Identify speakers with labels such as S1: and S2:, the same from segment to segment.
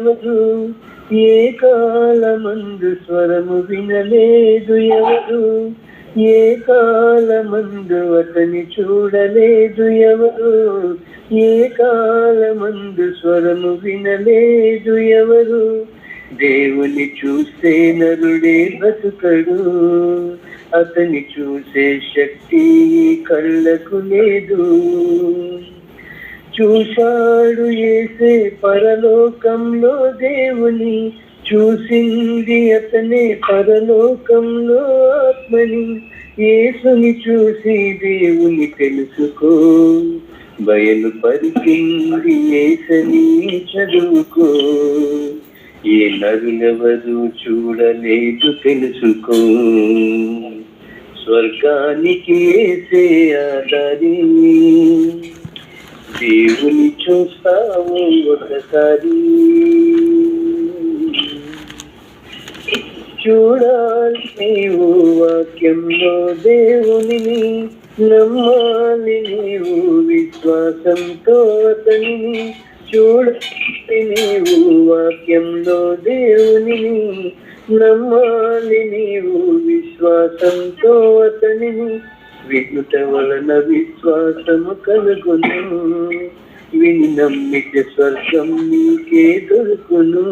S1: ఎవరు, ఏ కాలమందు స్వరము వినలేదు ఎవరు, ఏ కాలమందు అతని చూడలేదు ఎవరు, ఏ కాలమందు స్వరము వినలేదు ఎవరు. దేవుని చూసే నరుడే బ్రతుకడు, అతని చూసే శక్తి కళ్ళకు లేదు. చూశాడు యేసే పరలోకంలో దేవుని, చూసింది అతనే పరలోకంలో ఆత్మని. యేసుని చూసి దేవుని తెలుసుకో, బయలుపరిచింది యేసని చదువుకో. ఏ నరులెవరు చూడలేదు తెలుసుకో, స్వర్గానికి యేసే ఆధారి. దేవుని చూస్తావు ఒకసారి, చూడాలి నీవు వాక్యంలో దేవుని, నమ్మాలి నీవు విశ్వాసంతో అతనిని. చూడాలి నీవు వాక్యంలో దేవుని, నమ్మాలి నీవు విశ్వాసంతో అతనిని. వినుట వలన విశ్వాసము కలుగును, విని నమ్మితే స్వర్గం నీకే దొరుకును.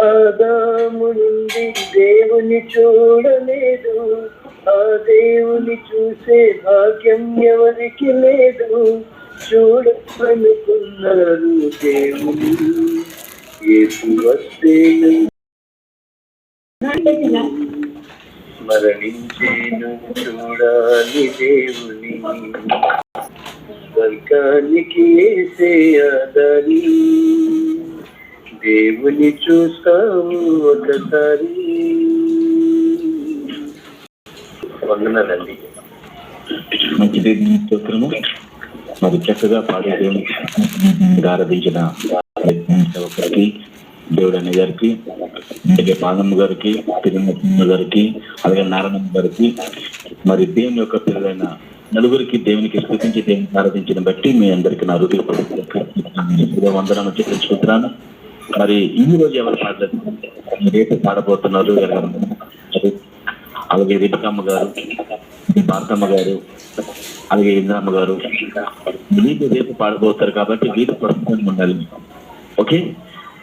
S1: ఆదాము నుండి దేవుని చూడలేదు, ఆ దేవుని చూసే భాగ్యం ఎవరికి లేదు. చూడనుకున్నారు దేవుని, యేసు వస్తే మరణించేను చూడాలి దేవుని. స్వర్గానికి యేసే ఆధారి, దేవుని చూస్తావు ఒకసారి. వందనాలండి.
S2: మంచిది స్తోత్రము. మరి చక్కగా పాడే దేవుని ఆరాధించిన ఒకరికి, దేవుడు అనే గారికి, అలాగే పాదమ్మ గారికి, తిరుమల గారికి, అలాగే నారాయణమ్మ గారికి, మరి దేవుని యొక్క పిల్లలైన నలుగురికి దేవునికి స్తుతించి దేవుని ఆరాధించిన బట్టి మీ అందరికీ నా హృదయపూర్వక వందనాలు చెల్లించుకుంటున్నాను. మరి ఈ రోజు ఎవరు పాడలేదు, రేపు పాడబోతున్నారు. అలాగే రేణుకమ్మ గారు, భారతమ్మ గారు, అలాగే ఇంద్రమ్మ గారు, వీళ్ళు రేపు పాడబోతారు కాబట్టి వీళ్ళు ప్రస్తుతం ఉండాలి. ఓకే,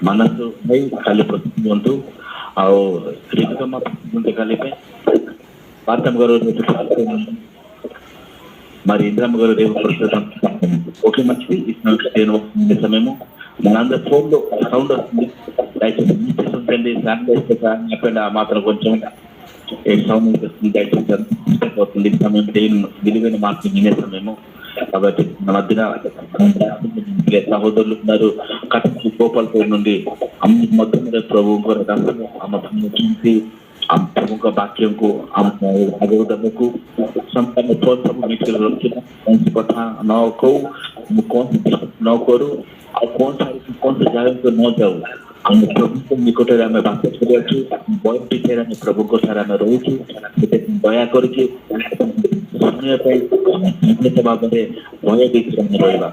S2: మనసు కళ్ళు ప్రస్తుతం ఉంటూ రేణుకమ్మ ప్రస్తుతం కలిపి, భారతమ్మ గారు మరి ఇంద్రమ్మ గారు రేపు ప్రస్తుతం. ఓకే, మంచిది. నేను సమయము మనందరి ఫోన్లో సౌండ్ వస్తుంది, దయచేసి చెప్పండి. ఆ మాత్రం కొంచెం సౌండ్ వస్తుంది, దయచేసి అవుతుంది. సమయం విలువైన మార్పు వినే సమయము కాబట్టి మన మధ్యన సహోదరులు ఉన్నారు. కథ గోపాలపూర్ నుండి అమ్మ మొత్తం మీద ప్రభు చూసి ఆ ప్రముఖ వాక్యంకు అగౌదకు संपन्न सब मित्र কথা न कहू कौन न करू और कौन सा जगह को न जाऊ आम प्रभु निकट में आम बात कर बय पीछे आम प्रभु को सारा आम रोचु दया करके भाव में भय भीतर रहा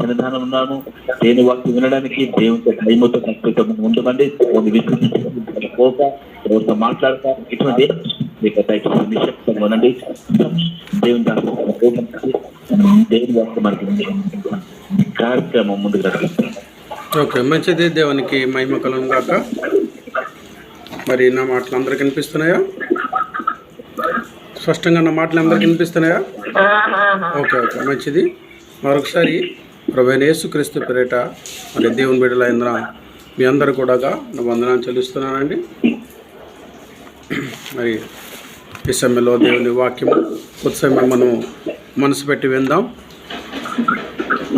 S2: సన్నిధానం ఉన్నాను. దేని వాక్యం వినడానికి దేవునితో భయముతో భక్తితో ఉండమండి. పోక ఎవరితో మాట్లాడతా ఇటువంటి నిశ్శబ్దంగా ఉండండి. దేవుని దేవుని వాక్యం మనకి కార్యక్రమం ముందుకు నడిపిస్తాం.
S3: ఓకే, మంచిది. దేవునికి మహిమ కలుగును గాక. మరి నా మాటలు అందరికి వినిపిస్తున్నాయా? స్పష్టంగా నా మాటలు అందరికి వినిపిస్తున్నాయా? ఓకే ఓకే, మంచిది. మరొకసారి ప్రభువైన యేసుక్రీస్తు పేరిట మరి దేవుని బిడ్డలైన మీ అందరూ కూడా నా వందనాలు చెల్లిస్తున్నానండి. మరి ఈ సమయంలో దేవుని వాక్యము ఉత్సవం మనం మనసు పెట్టి విందాం.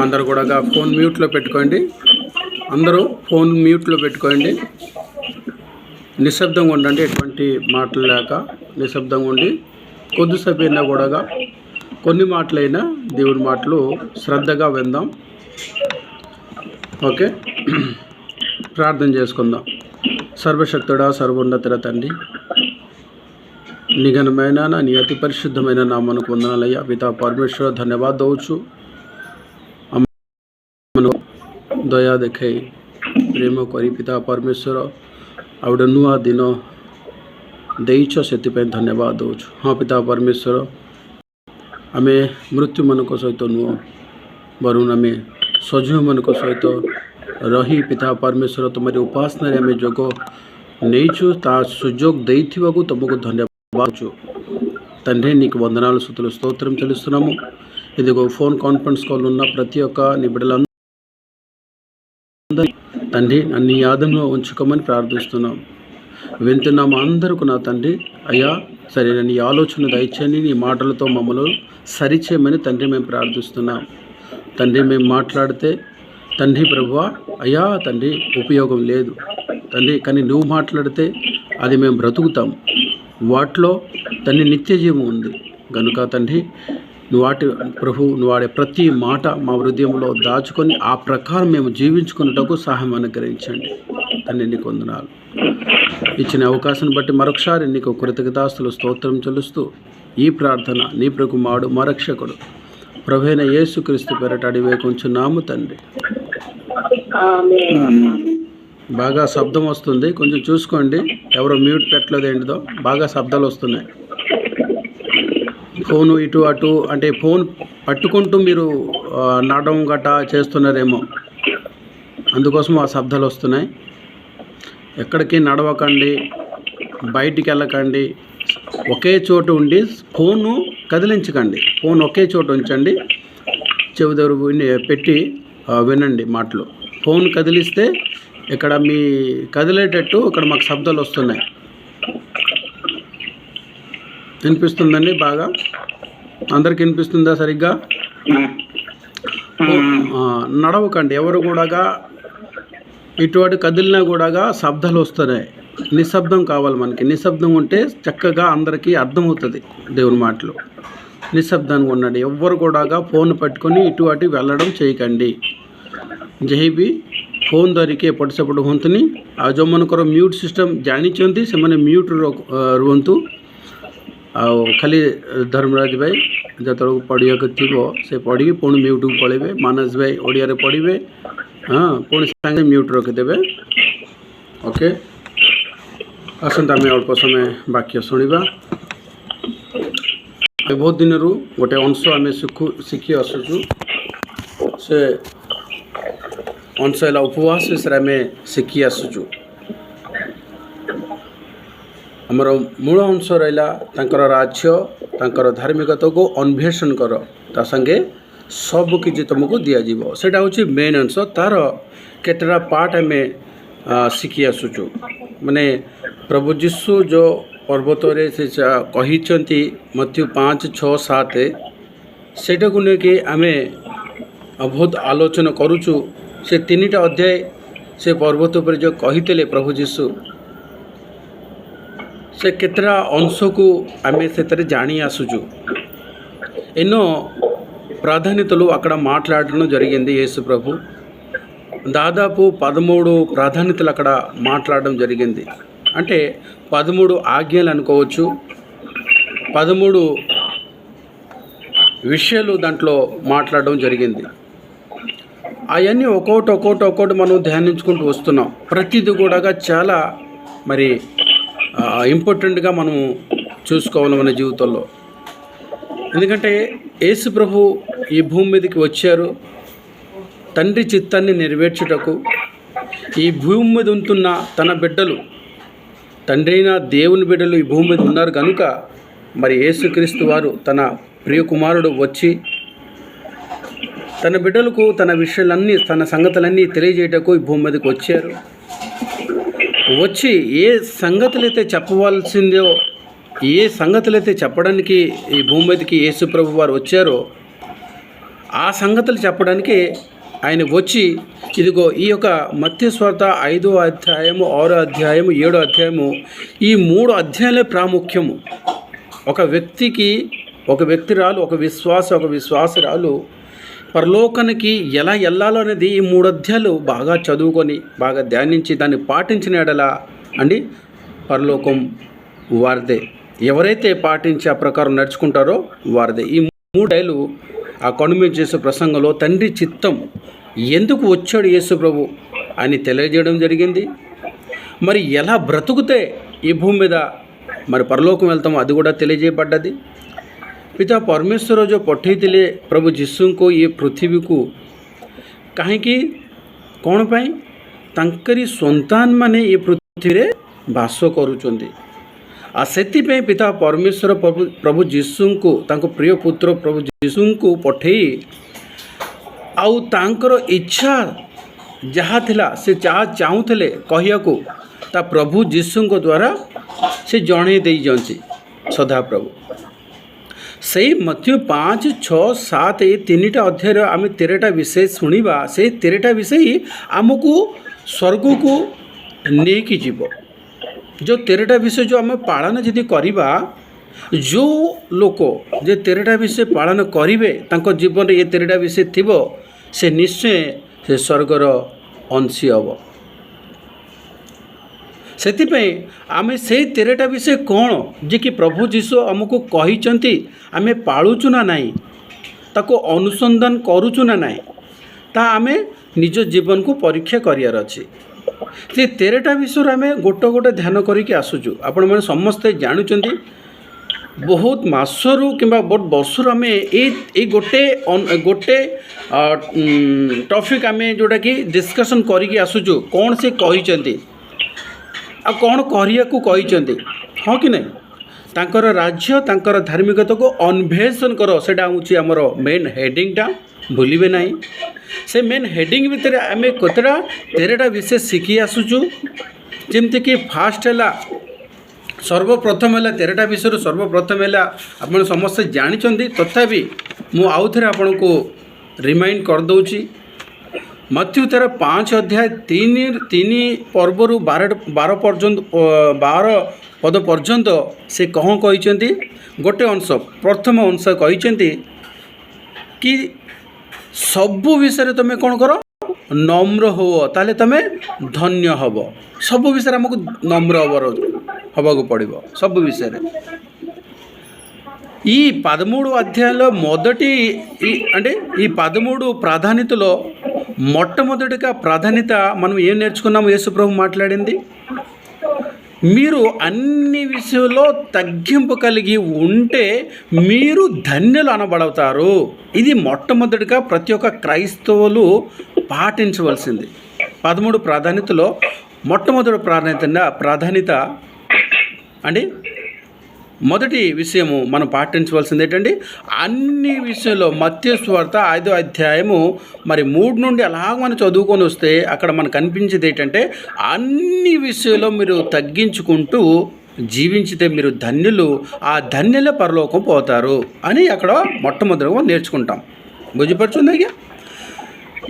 S3: అందరూ కూడా ఫోన్ మ్యూట్లో పెట్టుకోండి. అందరూ ఫోన్ మ్యూట్లో పెట్టుకోండి. నిశ్శబ్దంగా ఉండండి, ఎటువంటి మాటలు లేక నిశ్శబ్దంగా ఉండి కొద్దిసేపు అయినా కూడా కొన్ని మాటలైనా దేవుని మాటలు శ్రద్ధగా విందాం. ఓకే, ప్రార్థన చేసుకుందాం. సర్వశక్తుడా, సర్వోన్నతుడ తండ్రి, నిఘనమైన నీ అతి పరిశుద్ధమైన నామమునకు వందనాలయ్యా. పితా పరమేశ్వర ధన్యవాద దవచ్చు. ଦୟା ଦେଖାଇ ପ୍ରେମ କରି ପିତା ପରମେଶ୍ୱର ଆଉ ଗୋଟେ ନୂଆ ଦିନ ଦେଇଛ, ସେଥିପାଇଁ ଧନ୍ୟବାଦ ଦେଉଛୁ। ହଁ ପିତା ପରମେଶ୍ୱର, ଆମେ ମୃତ୍ୟୁମାନଙ୍କ ସହିତ ନୁହଁ, ବରଂ ଆମେ ସଜୀବମାନଙ୍କ ସହିତ ରହି ପିତା ପରମେଶ୍ୱର ତୁମରି ଉପାସନାରେ ଆମେ ଯୋଗ ନେଇଛୁ। ତା ସୁଯୋଗ ଦେଇଥିବାକୁ ତୁମକୁ ଧନ୍ୟବାଦ తండ్రి, నీకు వందనాలు, స్తుతులు, స్తోత్రం చెల్లిస్తున్నాము. ఇదిగో ఫోన్ కాన్ఫరెన్స్ కాల్ ఉన్న ప్రతి ఒక్క నీ బిడ్డలందరూ తండ్రి నీ ఆదంలో ఉంచుకోమని ప్రార్థిస్తున్నాం. వింటున్నాము అందరికీ నా తండ్రి అయ్యా, సరైన నీ ఆలోచన దయచేయండి, నీ మాటలతో మమ్మల్ని సరిచేయమని తండ్రి మేము ప్రార్థిస్తున్నాం. తండ్రి మేము మాట్లాడితే తండ్రి ప్రభువా అయ్యా తండ్రి ఉపయోగం లేదు తండ్రి, కానీ నువ్వు మాట్లాడితే అది మేము బ్రతుకుతాం. వాటిలో తండ్రి నిత్య జీవం ఉంది కనుక తండ్రి నువ్వు నువ్వు వాడే ప్రతి మాట మా హృదయంలో దాచుకొని ఆ ప్రకారం మేము జీవించుకున్నటకు సహాయం అనుగ్రహించండి తండ్రి. నీకు వందనాలు. ఇచ్చిన అవకాశాన్ని బట్టి మరొకసారి నీకు కృతజ్ఞతాస్తులు, స్తోత్రం చెల్లిస్తూ ఈ ప్రార్థన నీ కుమారుడు మా రక్షకుడు ప్రభువైన యేసుక్రీస్తు పేరట అడిగి కొంచెం తండ్రి. బాగా శబ్దం వస్తుంది, కొంచెం చూసుకోండి. ఎవరో మ్యూట్ పెట్టలేదు ఏంటిదో, బాగా శబ్దాలు వస్తున్నాయి. ఫోను ఇటు అటు అంటే ఫోన్ పట్టుకుంటూ మీరు నడడం గట్టా చేస్తున్నారేమో, అందుకోసం ఆ శబ్దాలు వస్తున్నాయి. ఎక్కడికి నడవకండి, బయటికి వెళ్ళకండి, ఒకే చోటు ఉండి ఫోను కదిలించకండి. ఫోన్ ఒకే చోటు ఉంచండి, చెవి దగ్గర పెట్టి వినండి మాటలు. ఫోన్ కదిలిస్తే ఇక్కడ మీ కదిలేటట్టు ఇక్కడ మాకు శబ్దాలు వస్తున్నాయి. వినిపిస్తుందండి? బాగా అందరికి వినిపిస్తుందా సరిగ్గా? నడవకండి, ఎవరు కూడా ఇటువంటి కదిలినా కూడా శబ్దాలు వస్తున్నాయి. నిశ్శబ్దం కావాలి మనకి. నిశ్శబ్దం ఉంటే చక్కగా అందరికీ అర్థమవుతుంది దేవుని మాటలు. నిశ్శబ్దంగా ఉండండి. ఎవ్వరు కూడా ఫోన్ పట్టుకొని ఇటు అటు వెళ్ళడం చేయకండి. ଯେହିବି ଫୋନ୍ ଧରିକି ଏପଟ ସେପଟ ହୁଅନ୍ତୁନି। ଆଉ ଯେଉଁମାନଙ୍କର ମ୍ୟୁଟ୍ ସିଷ୍ଟମ୍ ଜାଣିଛନ୍ତି ସେମାନେ ମ୍ୟୁଟ୍ ରୁହନ୍ତୁ। ଆଉ ଖାଲି ଧର୍ମରାଜ ଭାଇ ଯେତେବେଳକୁ ପଢ଼ିବାକୁ ଥିବ ସେ ପଢ଼ିକି ପୁଣି ମ୍ୟୁଟ୍କୁ ପଳାଇବେ। ମାନସ ଭାଇ ଓଡ଼ିଆରେ ପଢ଼ିବେ, ହଁ ପୁଣି ସାଙ୍ଗେ ମ୍ୟୁଟ୍ ରଖିଦେବେ। ଓକେ, ଆସନ୍ତୁ ଆମେ ଅଳ୍ପ ସମୟ ବାକ୍ୟ ଶୁଣିବା। ବହୁତ ଦିନରୁ ଗୋଟେ ଅଂଶ ଆମେ ଶିଖି ଆସୁଛୁ। ସେ ଅଂଶ ହେଲା ଉପବାସ ବିଷୟରେ ଆମେ ଶିଖି ଆସୁଛୁ। ଆମର ମୂଳ ଅଂଶ ରହିଲା ତାଙ୍କର ରାଜ୍ୟ, ତାଙ୍କର ଧାର୍ମିକତାକୁ ଅନ୍ୱେଷଣ କର, ତା ସାଙ୍ଗେ ସବୁ କିଛି ତୁମକୁ ଦିଆଯିବ। ସେଇଟା ହେଉଛି ମେନ୍ ଅଂଶ। ତା'ର କେତେଟା ପାର୍ଟ ଆମେ ଶିଖି ଆସୁଛୁ। ମାନେ ପ୍ରଭୁ ଯୀଶୁ ଯେଉଁ ପର୍ବତରେ ସେ କହିଛନ୍ତି ମଥ୍ୟୁ 5, 6, 7 ସେଇଟାକୁ ନେଇକି ଆମେ ବହୁତ ଆଲୋଚନା କରୁଛୁ। ସେ 3ଟା ଅଧ୍ୟାୟ ସେ ପର୍ବତ ଉପରେ ଯେଉଁ କହିଥିଲେ ପ୍ରଭୁ ଯୀଶୁ, ସେ କେତେଟା ଅଂଶକୁ ଆମେ ସେଥିରେ జాని ఆసుచు। ఎన్నో ప్రాధాన్యతలు అక్కడ మాట్లాడడం జరిగింది యేసు ప్రభు। దాదాపు 13 ప్రాధాన్యతలు అక్కడ మాట్లాడడం జరిగింది। అంటే 13 ఆజ్ఞలు అనుకోవచ్చు, 13 విషయాలు దాంట్లో మాట్లాడడం జరిగింది। అవన్నీ ఒక్కొక్కటి మనం ధ్యానించుకుంటూ వస్తున్నాం। ప్రతిదీ కూడా చాలా మరి ఇంపార్టెంట్గా మనం చూసుకోవాలి మన జీవితంలో। ఎందుకంటే యేసు ప్రభు ఈ భూమి మీదకి వచ్చారు తండ్రి చిత్తాన్ని నెరవేర్చుటకు। ఈ భూమి మీద ఉంటున్న తన బిడ్డలు, తండ్రి అయిన దేవుని బిడ్డలు ఈ భూమి మీద ఉన్నారు కనుక మరి యేసుక్రీస్తు వారు తన ప్రియ కుమారుడు వచ్చి తన బిడ్డలకు తన విషయాలన్నీ, తన సంగతులన్నీ తెలియజేయటకు ఈ భూమి మీదకి వచ్చారు। వచ్చి ఏ సంగతులైతే చెప్పవలసిందో, ఏ సంగతులైతే చెప్పడానికి ఈ భూమి మీదకి యేసు ప్రభు వారు వచ్చారో ఆ సంగతులు చెప్పడానికి ఆయన వచ్చి, ఇదిగో ఈ యొక్క మత్తయి సువార్త 5వ అధ్యాయము, 6వ అధ్యాయము, 7వ అధ్యాయము, ఈ 3 అధ్యాయాలే ప్రాముఖ్యము। ఒక వ్యక్తికి, ఒక వ్యక్తిరాలు, ఒక విశ్వాసరాలు పరలోకానికి ఎలా వెళ్ళాలో అనేది ఈ 3 అధ్యాయాలు బాగా చదువుకొని బాగా ధ్యానించి దాన్ని పాటించిన ఎడల అండి పరలోకం వారిదే। ఎవరైతే పాటించి ఆ ప్రకారం నడుచుకుంటారో వారిదే। ఈ 3 అధ్యాయాలు ఆ కొండ మీద చేసే ప్రసంగంలో తండ్రి చిత్తం ఎందుకు వచ్చాడు యేసు ప్రభు అని తెలియజేయడం జరిగింది. మరి ఎలా బ్రతుకుతే ఈ భూమి మీద మరి పరలోకం వెళ్తామో అది కూడా తెలియజేయబడ్డది. ପିତା ପରମେଶ୍ୱର ଯେଉଁ ପଠାଇଥିଲେ ପ୍ରଭୁ ଯୀଶୁଙ୍କୁ ଏ ପୃଥିବୀକୁ, କାହିଁକି କ'ଣ ପାଇଁ? ତାଙ୍କରି ସନ୍ତାନମାନେ ଏ ପୃଥିବୀରେ ବାସ କରୁଛନ୍ତି। ଆଉ ସେଥିପାଇଁ ପିତା ପରମେଶ୍ୱର ପ୍ରଭୁ ଯୀଶୁଙ୍କୁ, ତାଙ୍କ ପ୍ରିୟ ପୁତ୍ର ପ୍ରଭୁ ଯୀଶୁଙ୍କୁ ପଠାଇ ଆଉ ତାଙ୍କର ଇଚ୍ଛା ଯାହା ଥିଲା, ସେ ଯାହା ଚାହୁଁଥିଲେ କହିବାକୁ, ତା ପ୍ରଭୁ ଯୀଶୁଙ୍କ ଦ୍ୱାରା ସେ ଜଣେଇ ଦେଇଛନ୍ତି ସଦାପ୍ରଭୁ। ସେଇ ମତ୍ୟ 5, 6, 7 ଏ 3ଟା ଅଧ୍ୟାୟରେ ଆମେ 13ଟା ବିଷୟ ଶୁଣିବା। ସେଇ 13ଟା ବିଷୟ ଆମକୁ ସ୍ୱର୍ଗକୁ ନେଇକି ଯିବ। ଯେଉଁ 13ଟା ବିଷୟ ଯେଉଁ ଆମେ ପାଳନ ଯଦି କରିବା, ଯେଉଁ ଲୋକ ଯେ 13ଟା ବିଷୟ ପାଳନ କରିବେ, ତାଙ୍କ ଜୀବନରେ ଏ 13ଟା ବିଷୟ ଥିବ, ସେ ନିଶ୍ଚୟ ସେ ସ୍ୱର୍ଗର ଅଂଶୀ ହେବ। ସେଥିପାଇଁ ଆମେ ସେଇ 13ଟା ବିଷୟ କ'ଣ ଯେ କି ପ୍ରଭୁ ଯୀଶୁ ଆମକୁ କହିଛନ୍ତି, ଆମେ ପାଳୁଛୁ ନା ନାହିଁ, ତାକୁ ଅନୁସନ୍ଧାନ କରୁଛୁ ନା ନାହିଁ, ତାହା ଆମେ ନିଜ ଜୀବନକୁ ପରୀକ୍ଷା କରିବାର ଅଛି। ସେ 13ଟା ବିଷୟରେ ଆମେ ଗୋଟେ ଗୋଟେ ଧ୍ୟାନ କରିକି ଆସୁଛୁ। ଆପଣମାନେ ସମସ୍ତେ ଜାଣୁଛନ୍ତି, ବହୁତ ମାସରୁ କିମ୍ବା ବହୁତ ବର୍ଷରୁ ଆମେ ଏଇ ଗୋଟେ ଟପିକ୍ ଆମେ ଯେଉଁଟାକି ଡିସ୍କସନ୍ କରିକି ଆସୁଛୁ, କ'ଣ ସେ କହିଛନ୍ତି ଆଉ କ'ଣ କରିବାକୁ କହିଛନ୍ତି, ହଁ କି ନାହିଁ? ତାଙ୍କର ରାଜ୍ୟ, ତାଙ୍କର ଧାର୍ମିକତାକୁ ଅନ୍ୱେଷଣ କର, ସେଇଟା ହେଉଛି ଆମର ମେନ୍ ହେଡ଼ିଂଟା, ଭୁଲିବେ ନାହିଁ। ସେ ମେନ୍ ହେଡ଼ିଂ ଭିତରେ ଆମେ କେତେଟା 13ଟା ବିଷୟ ଶିଖି ଆସୁଛୁ। ଯେମିତିକି ଫାଷ୍ଟ ହେଲା, ସର୍ବପ୍ରଥମ ହେଲା 13ଟା ବିଷୟରୁ ସର୍ବପ୍ରଥମ ହେଲା, ଆପଣ ସମସ୍ତେ ଜାଣିଛନ୍ତି, ତଥାପି ମୁଁ ଆଉ ଥରେ ଆପଣଙ୍କୁ ରିମାଇଣ୍ଡ କରିଦେଉଛି। ମତ୍ୟ 5 ଅଧ୍ୟାୟ 3 ପର୍ବରୁ 12 ପଦ ପର୍ଯ୍ୟନ୍ତ ସେ କ'ଣ କହିଛନ୍ତି? ଗୋଟେ ଅଂଶ, ପ୍ରଥମ ଅଂଶ କହିଛନ୍ତି କି ସବୁ ବିଷୟରେ ତୁମେ କ'ଣ କର? ନମ୍ର ହୁଅ, ତାହେଲେ ତୁମେ ଧନ୍ୟ ହେବ। ସବୁ ବିଷୟରେ ଆମକୁ ନମ୍ର ହେବାକୁ పడిବ, ସବୁ విషୟରେ। ఈ 13 అధ్యాయంలో మొదటి అంటే ఈ 13 ప్రాధాన్యతలో మొట్టమొదటిగా ప్రాధాన్యత మనం ఏం నేర్చుకున్నాము? యేసుప్రభు మాట్లాడింది, మీరు అన్ని విషయంలో తగ్గింపు కలిగి ఉంటే మీరు ధన్యులు అనబడతారు। ఇది మొట్టమొదటిగా ప్రతి ఒక్క క్రైస్తవులు పాటించవలసింది। 13 ప్రాధాన్యతలో మొట్టమొదటి ప్రాధాన్యత అండి, మొదటి విషయము మనం పాటించవలసింది ఏంటండి? అన్ని విషయంలో మత్తయి సువార్త 5వ అధ్యాయము మరి 3 నుండి అలాగ మనం చదువుకొని వస్తే అక్కడ మనకు కనిపించేది ఏంటంటే, అన్ని విషయంలో మీరు తగ్గించుకుంటూ జీవించితే మీరు ధన్యులు, ఆ ధన్యుల పరలోకం పోతారు అని అక్కడ మొట్టమొదటిగా నేర్చుకుంటాం। ବୁଝିପାରୁଛନ୍ତି ଆଜ୍ଞା?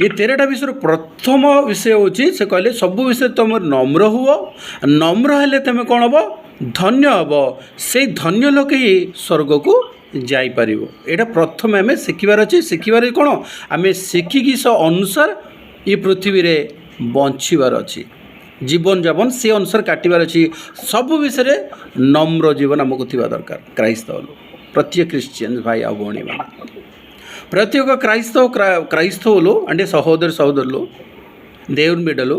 S3: ये 13ଟା विषय प्रथम विषय हूँ से कहले सब विषय तुम नम्र हुओ, नम्र हेले तुम कौन हम? धन्य हम। से धन्य लोक ही स्वर्ग को जापर। यहाँ प्रथम आम शिखबार अच्छे, शिखबार कौन आम शिखिकी अनुसार ये पृथ्वी रे बंचार अच्छी, जीवन जापन से अनुसार काटबार अच्छी। सब विषय नम्र जीवन आमको थी दरकार। क्राइस्तव प्रत्येक क्रिश्चियन भाई आ भौणी मैंने ప్రతి ఒక్క క్రైస్తవులు అంటే సహోదరులు దేవుని బిడ్డలు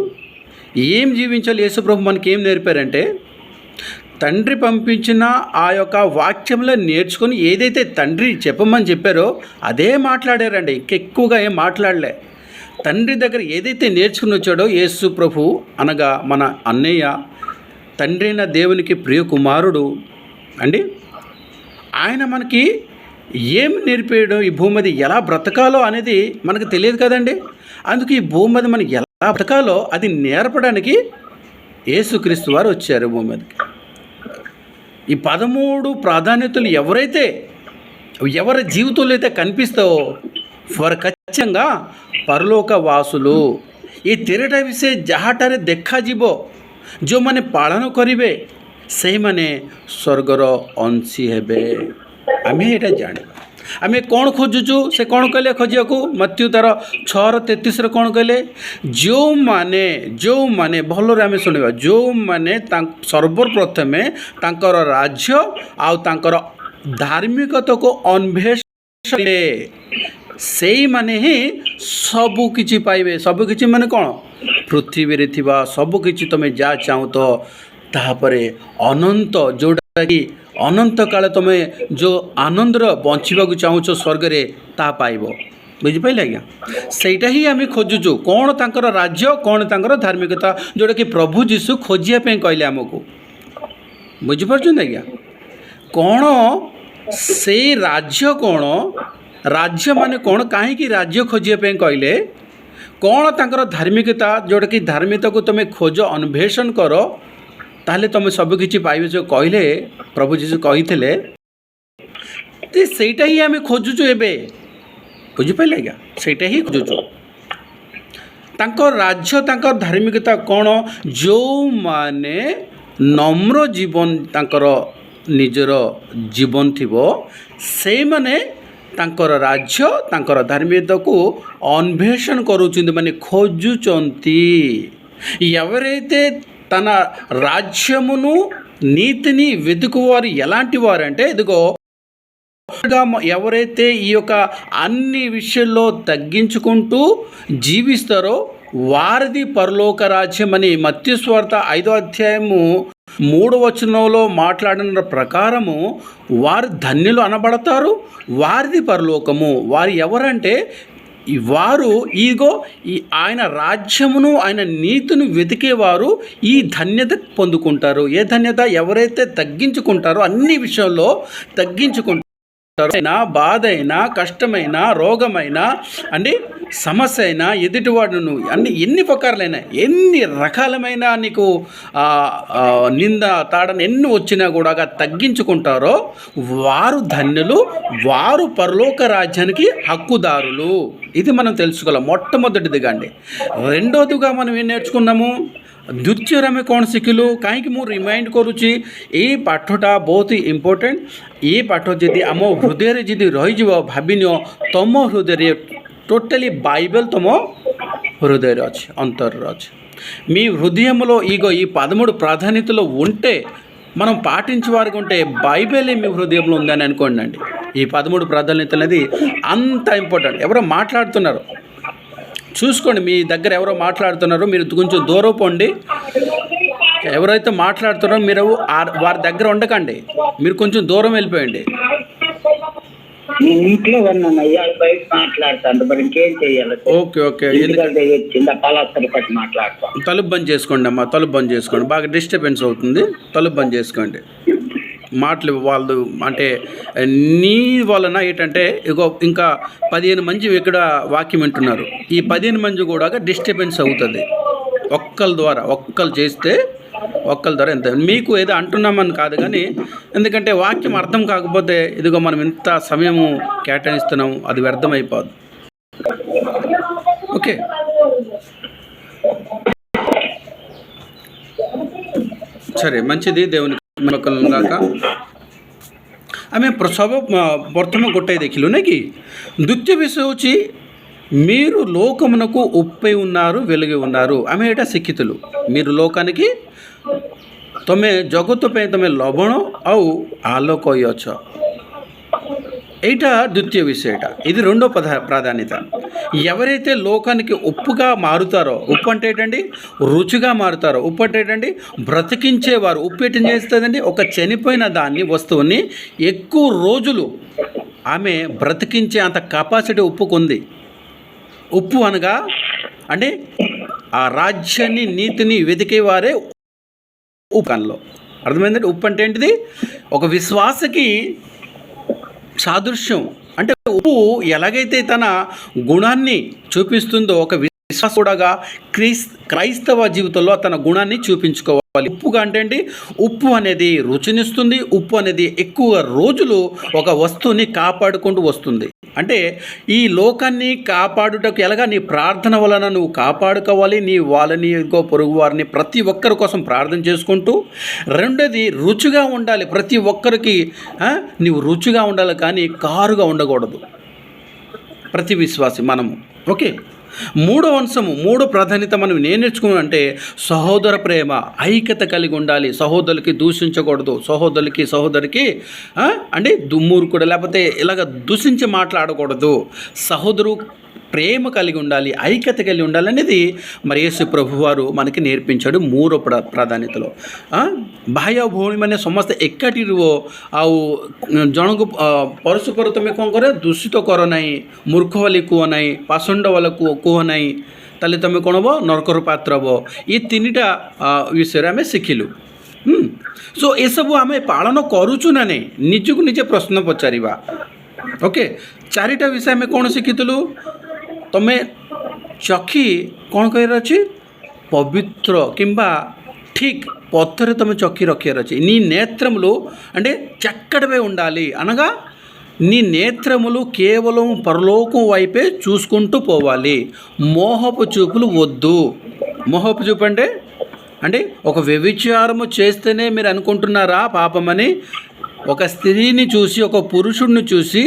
S3: ఏం జీవించాలి? యేసుప్రభు మనకి ఏం నేర్పారంటే, తండ్రి పంపించిన ఆ యొక్క వాక్యంలో నేర్చుకొని ఏదైతే తండ్రి చెప్పమని చెప్పారో అదే మాట్లాడారండి, ఇంకెక్కువగా ఏం మాట్లాడలే। తండ్రి దగ్గర ఏదైతే నేర్చుకుని వచ్చాడో యేసుప్రభు అనగా మన అన్నయ్య, తండ్రి అయిన దేవునికి ప్రియ కుమారుడు అండి, ఆయన మనకి ఏం నేర్పేయడం, ఈ భూమి మీద ఎలా బ్రతకాలో అనేది మనకు తెలియదు కదండి। అందుకు ఈ భూమి మీద మనకి ఎలా బ్రతకాలో అది నేర్పడానికి యేసుక్రీస్తు వారు వచ్చారు భూమి మీదకి। ఈ 13 ప్రాధాన్యతలు ఎవరి జీవితంలో అయితే కనిపిస్తావో వారు ఖచ్చితంగా పరలోక వాసులు। ఈ 13ଟା ବିଷୟ ଯାହାଠାରେ ଦେଖାଯିବ, ଯେଉଁମାନେ ପାଳନ କରିବେ ସେଇମାନେ ସ୍ୱର୍ଗର ଅଂଶୀ ହେବେ। आमे ये जाना आमे कौन खोजुचु से कौन कहले खोजिया मत्ती 6:33 कौन कहले, जो माने भल आम शुणा, जो माने सर्वप्रथमे तांकर राज्य आउ तांकर धार्मिकता को अन्वेषण ସେଇମାନେ ହିଁ ସବୁକିଛି ପାଇବେ। ସବୁକିଛି ମାନେ କ'ଣ? ପୃଥିବୀରେ ଥିବା ସବୁକିଛି ତୁମେ ଯାହା ଚାହୁଁତ, ତାପରେ ଅନନ୍ତ, ଯେଉଁଟାକି ଅନନ୍ତ କାଳ ତୁମେ ଯେଉଁ ଆନନ୍ଦର ବଞ୍ଚିବାକୁ ଚାହୁଁଛ ସ୍ୱର୍ଗରେ, ତାହା ପାଇବ। ବୁଝିପାରିଲେ ଆଜ୍ଞା? ସେଇଟା ହିଁ ଆମେ ଖୋଜୁଛୁ। କ'ଣ? ତାଙ୍କର ରାଜ୍ୟ, କ'ଣ ତାଙ୍କର ଧାର୍ମିକତା, ଯେଉଁଟାକି ପ୍ରଭୁ ଯୀଶୁ ଖୋଜିବା ପାଇଁ କହିଲେ ଆମକୁ। ବୁଝିପାରୁଛନ୍ତି ଆଜ୍ଞା? କ'ଣ ସେଇ ରାଜ୍ୟ? କ'ଣ ରାଜ୍ୟ ମାନେ କ'ଣ? କାହିଁକି ରାଜ୍ୟ ଖୋଜିବା ପାଇଁ କହିଲେ? କ'ଣ ତାଙ୍କର ଧାର୍ମିକତା, ଯେଉଁଟାକି ଧାର୍ମିକତାକୁ ତୁମେ ଖୋଜ, ଅନ୍ୱେଷଣ କର, ତାହେଲେ ତୁମେ ସବୁକିଛି ପାଇବେ ଯେଉଁ କହିଲେ ପ୍ରଭୁ ଯୀଶୁ କହିଥିଲେ। ସେଇଟା ହିଁ ଆମେ ଖୋଜୁଛୁ ଏବେ। ବୁଝିପାରିଲେ ଆଜ୍ଞା? ସେଇଟା ହିଁ ଖୋଜୁଛୁ। ତାଙ୍କ ରାଜ୍ୟ, ତାଙ୍କ ଧାର୍ମିକତା କ'ଣ? ଯେଉଁମାନେ ନମ୍ର ଜୀବନ, ତାଙ୍କର ନିଜର ଜୀବନ ଥିବ, ସେଇମାନେ ତାଙ୍କର ରାଜ୍ୟ, ତାଙ୍କର ధార్మికతకు అన్వేషణ కరుచుంది, ମାନେ ఖోజుచంతి. ఎవరైతే తన రాజ్యమును నీతిని వెతుకువారు ఎలాంటి వారంటే, ఇదిగో ఎవరైతే ఈ యొక్క అన్ని విషయాల్లో తగ్గించుకుంటూ జీవిస్తారో వారిది పరలోక రాజ్యం అని మత్తయి సువార్త 5వ అధ్యాయము 3వ వచనంలో మాట్లాడిన ప్రకారము వారు ధన్యులు అనబడతారు, వారిది పరలోకము. వారు ఎవరంటే వారు ఇగో ఈ ఆయన రాజ్యమును, ఆయన నీతిని వెతికేవారు ఈ ధన్యత పొందుకుంటారు. ఏ ధన్యత? ఎవరైతే తగ్గించుకుంటారో, అన్ని విషయాల్లో తగ్గించుకుంటారు, బాధ అయినా, కష్టమైన, రోగమైన అండి, సమస్య అయినా, ఎదుటివాడును అన్ని ఎన్ని ప్రకారాలైనా, ఎన్ని రకాలమైన నీకు నింద, తాడని ఎన్ని వచ్చినా కూడా తగ్గించుకుంటారో వారు ధన్యులు, వారు పరలోక రాజ్యానికి హక్కుదారులు. ఇది మనం తెలుసుకోవాలి. మొట్టమొదటిదిగా అండి. రెండోదిగా మనం ఏం నేర్చుకున్నాము? ଦ୍ୱିତୀୟରେ ଆମେ କ'ଣ ଶିଖିଲୁ? କାହିଁକି ମୁଁ ରିମାଇଣ୍ଡ କରୁଛି, ଏଇ ପାଠଟା ବହୁତ ଇମ୍ପୋର୍ଟାଣ୍ଟ. ଏ ପାଠ ଯଦି ଆମ ହୃଦୟରେ ଯଦି ରହିଯିବ, ଭାବିନିଅ ତୁମ ହୃଦୟରେ టోటలీ బైబిల్ తమ హృదయంలో ଅଛି, అంతర్లో ଅଛି. మీ హృదయంలో ఇగో ఈ 13 ప్రాధాన్యతలు ఉంటే, మనం పాటించేవారికి ఉంటే, బైబిల్ మీ హృదయంలో ఉందని అనుకోండి అండి. ఈ 13 ప్రాధాన్యతలు అనేది అంత ఇంపార్టెంట్. ఎవరో మాట్లాడుతున్నారు, చూసుకోండి. మీ దగ్గర ఎవరో మాట్లాడుతున్నారో మీరు కొంచెం దూరం పోండి. ఎవరైతే మాట్లాడుతున్నారో మీరు వారి దగ్గర ఉండకండి, మీరు కొంచెం దూరం వెళ్ళిపోయండి.
S4: నేను ఇంట్లో ఉన్నానయ్యా, బయట మాట్లాడతాను, మరి ఇంకేం చెయ్యాలి?
S3: Okay okay.
S4: మాట్లాడతాను.
S3: తలుపు బంద్ చేసుకోండి అమ్మా, తలుపు బంద్ చేసుకోండి. బాగా డిస్టర్బెన్స్ అవుతుంది, తలుపు బంద్ చేసుకోండి. మాటలు వాళ్ళు అంటే నీ వలన ఏంటంటే, ఇగో ఇంకా 15 మంది ఇక్కడ వాక్యం వింటున్నారు. ఈ 15 మంది కూడా డిస్టర్బెన్స్ అవుతుంది. ఒక్కరి ద్వారా, ఒక్కరు చేస్తే ఒక్కరి ద్వారా ఎంత మీకు ఏదో అంటున్నామని కాదు, కానీ ఎందుకంటే వాక్యం అర్థం కాకపోతే ఇదిగో మనం ఎంత సమయము కేటాయిస్తున్నాం, అది వ్యర్థమైపోదు. ఓకే, సరే, మంచిది. దేవుని ଗାକା ଆମେ ପ୍ରଥମ ଗୋଟାଏ ଦେଖିଲୁ ନାଇଁ କି? ଦ୍ୱିତୀୟ ବିଷୟ ହେଉଛି మీరు లోకమునకు ఉప్పై ఉన్నారు, వెలుగు ఉన్నారు. ଆମେ ଏଇଟା ଶିଖିଥିଲୁ. మీరు లోకానికి, ତମେ ଜଗତ ପାଇଁ ତମେ ଲବଣ ଆଉ ଆଲୋକ ଅଛ. এইটা ద్వితీయ విషయం. ఇది రెండో ప్రాధాన్యత. ఎవరైతే లోకానికి ఉప్పుగా మారుతారో, ఉప్పు అంటే ఏంటండి? రుచిగా మారుతారో. ఉప్పు అంటే ఏంటండి? బ్రతికించేవారు. ఉప్పు ఏం చేస్తుందండి? ఒక చనిపోయిన దాన్ని, వస్తువుని ఎక్కువ రోజులు ఆమె బ్రతికించే అంత కెపాసిటీ ఉప్పుకు ఉంది. ఉప్పు అనగా అంటే ఆ రాజ్యాన్ని, నీతిని వెతికేవారే ఉప్పులో. అర్థమైందండి? ఉప్పు అంటే ఏంటిది? ఒక విశ్వాసకి సాదృశ్యం. అంటే ఉప్పు ఎలాగైతే తన గుణాన్ని చూపిస్తుందో, ఒక విశ్వాస కూడా క్రైస్తవ జీవితంలో తన గుణాన్ని చూపించుకోవాలి. ఉప్పుగా అంటే ఏంటి? ఉప్పు అనేది రుచినిస్తుంది. ఉప్పు అనేది ఎక్కువ రోజులు ఒక వస్తువుని కాపాడుకుంటూ వస్తుంది. అంటే ఈ లోకాన్ని కాపాడుటకు ఎలాగా? నీ ప్రార్థన వలన నువ్వు కాపాడుకోవాలి. నీ వాళ్ళని, పొరుగు వారిని, ప్రతి ఒక్కరి కోసం ప్రార్థన చేసుకుంటూ. రెండోది రుచిగా ఉండాలి. ప్రతి ఒక్కరికి నీవు రుచిగా ఉండాలి, కానీ కారుగా ఉండకూడదు. ప్రతి విశ్వాసి మనము. ఓకే, మూడో అంశము, మూడో ప్రాధాన్యత మనం ఏం నేర్చుకున్నామంటే సహోదర ప్రేమ, ఐక్యత కలిగి ఉండాలి. సహోదరులకి దూషించకూడదు, సహోదరికి అంటే దుమ్మూరుకుడు లేకపోతే ఇలాగ దూషించి మాట్లాడకూడదు. సహోదరు ప్రేమ కలిగి ఉండాలి, ఐక్యత కలిగి ఉండాలి అనేది మరి యేసు ప్రభువారు మనకి నేర్పించాడు ಮೂರು ಪ್ರಾಧಾನ್ಯತೆಗಳು. ବାହ୍ୟ ଭଉଣୀମାନେ ସମସ୍ତେ ଏକାଠି ରୁହ, ଆଉ ଜଣକୁ ପରସ୍ପର ତୁମେ କ'ଣ କର, ଦୂଷିତ କର ନାହିଁ, ମୂର୍ଖ ବୋଲି କୁହ ନାହିଁ, ପାଷଣ୍ଡ ବାଲା କୁହ ନାହିଁ, ତାହେଲେ ତୁମେ କ'ଣ ହେବ, ନରକର ପାତ୍ର ହେବ. ଏ ତିନିଟା ବିଷୟରେ ଆମେ ଶିଖିଲୁ. ସୋ ଏସବୁ ଆମେ ପାଳନ କରୁଛୁ ନା ନାହିଁ, ନିଜକୁ ନିଜେ ପ୍ରଶ୍ନ ପଚାରିବା. ଓକେ, ଚାରିଟା ବିଷୟ ଆମେ କ'ଣ ଶିଖିଥିଲୁ? ତୁମେ ଚକ୍ଷି କ'ଣ କହିବାର ଅଛି, పవిత్ర కింబా ఠీక్ పొత్తరు తమ చొక్కి రొక్కేరొచ్చి నీ నేత్రములు అంటే చక్కడవే ఉండాలి. అనగా నీ నేత్రములు కేవలం పరలోకం వైపే చూసుకుంటూ పోవాలి. మోహపు చూపులు వద్దు. మోహపు చూపు అంటే ఒక వ్యభిచారము చేస్తేనే మీరు అనుకుంటున్నారా పాపమని? ఒక స్త్రీని చూసి, ఒక పురుషుడిని చూసి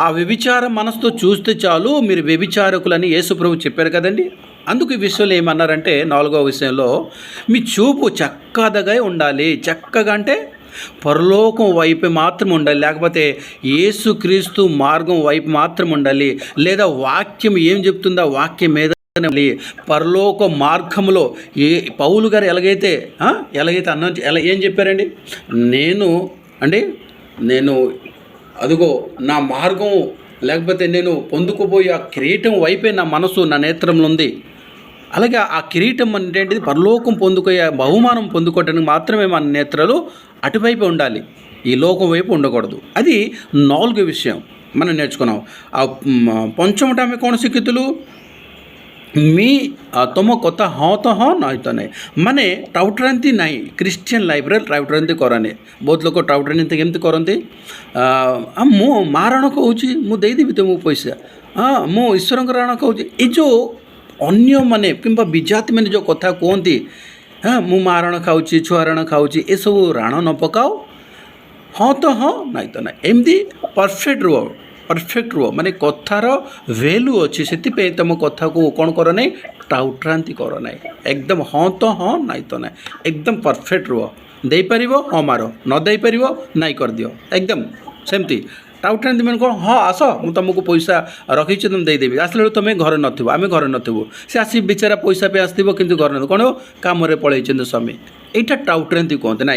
S3: ఆ వ్యభిచార మనసుతో చూస్తే చాలు మీరు వ్యభిచారకులని యేసుప్రభు చెప్పారు కదండి. అందుకు ఈ విషయంలో ఏమన్నారంటే, 4వ విషయంలో మీ చూపు చక్కగా ఉండాలి. చక్కగా అంటే పరలోకం వైపు మాత్రం ఉండాలి, లేకపోతే యేసుక్రీస్తు మార్గం వైపు మాత్రం ఉండాలి. లేదా వాక్యం ఏం చెప్తుందో వాక్యం మీద పరలోక మార్గంలో పౌలు గారు ఎలాగైతే ఏం చెప్పారండి, నేను అదిగో నా మార్గం, లేకపోతే నేను పొందుకోబోయే ఆ కిరీటం వైపే నా మనసు, నా నేత్రంలో ఉంది. అలాగే ఆ కిరీటం అంటే పరలోకం పొందుకోయే బహుమానం పొందుకోవటానికి మాత్రమే మన నేత్రాలు అటువైపు ఉండాలి, ఈ లోకం వైపు ఉండకూడదు. అది 4వ విషయం మనం నేర్చుకున్నాం. ఆ పంచమట ఆమె కోణ ଶିଖିଥିଲୁ मी तुम कथा हाँ तो हाँ नहीं तो नहीं, माने टाउटरांती नहीं. क्रिश्चियन लाइफ रे टाउटरांती कराने. बहुत लोग टाउटरांती केमती करती, मु मारण कहूँ मु देदेवी तुमको पैसा, मु ईश्वर राण कहूँ. ये जो अन्य माने कि विजाति मैंने जो कथा कहती, मु मारण खाऊँ, छुआरण खाऊँ, ये सब राण न पकाओ, हाँ तो हाँ नहीं तो नहीं. एमती परफेक्ट रुह माने कथार वैल्यू अच्छी, से तुम कथा को कौन कर ना टाउटरांती कर ना. एकदम हाँ तो हाँ नहीं तो नहीं, एकदम परफेक्ट रुह. दे पार हाँ मार, न दे पार नहीं कर दियो. एकदम सेमती टाउटरांती मैंने कौन, हाँ आस मु तुमको पैसा रखी तुम देदेवी, आसला तुम घर नथ, आम घर नथबू, से आसी बेचारा पैसा पे आसो कि घर न कौन कम पलि स्वामी. यहाँ टाउटरांती कहते ना.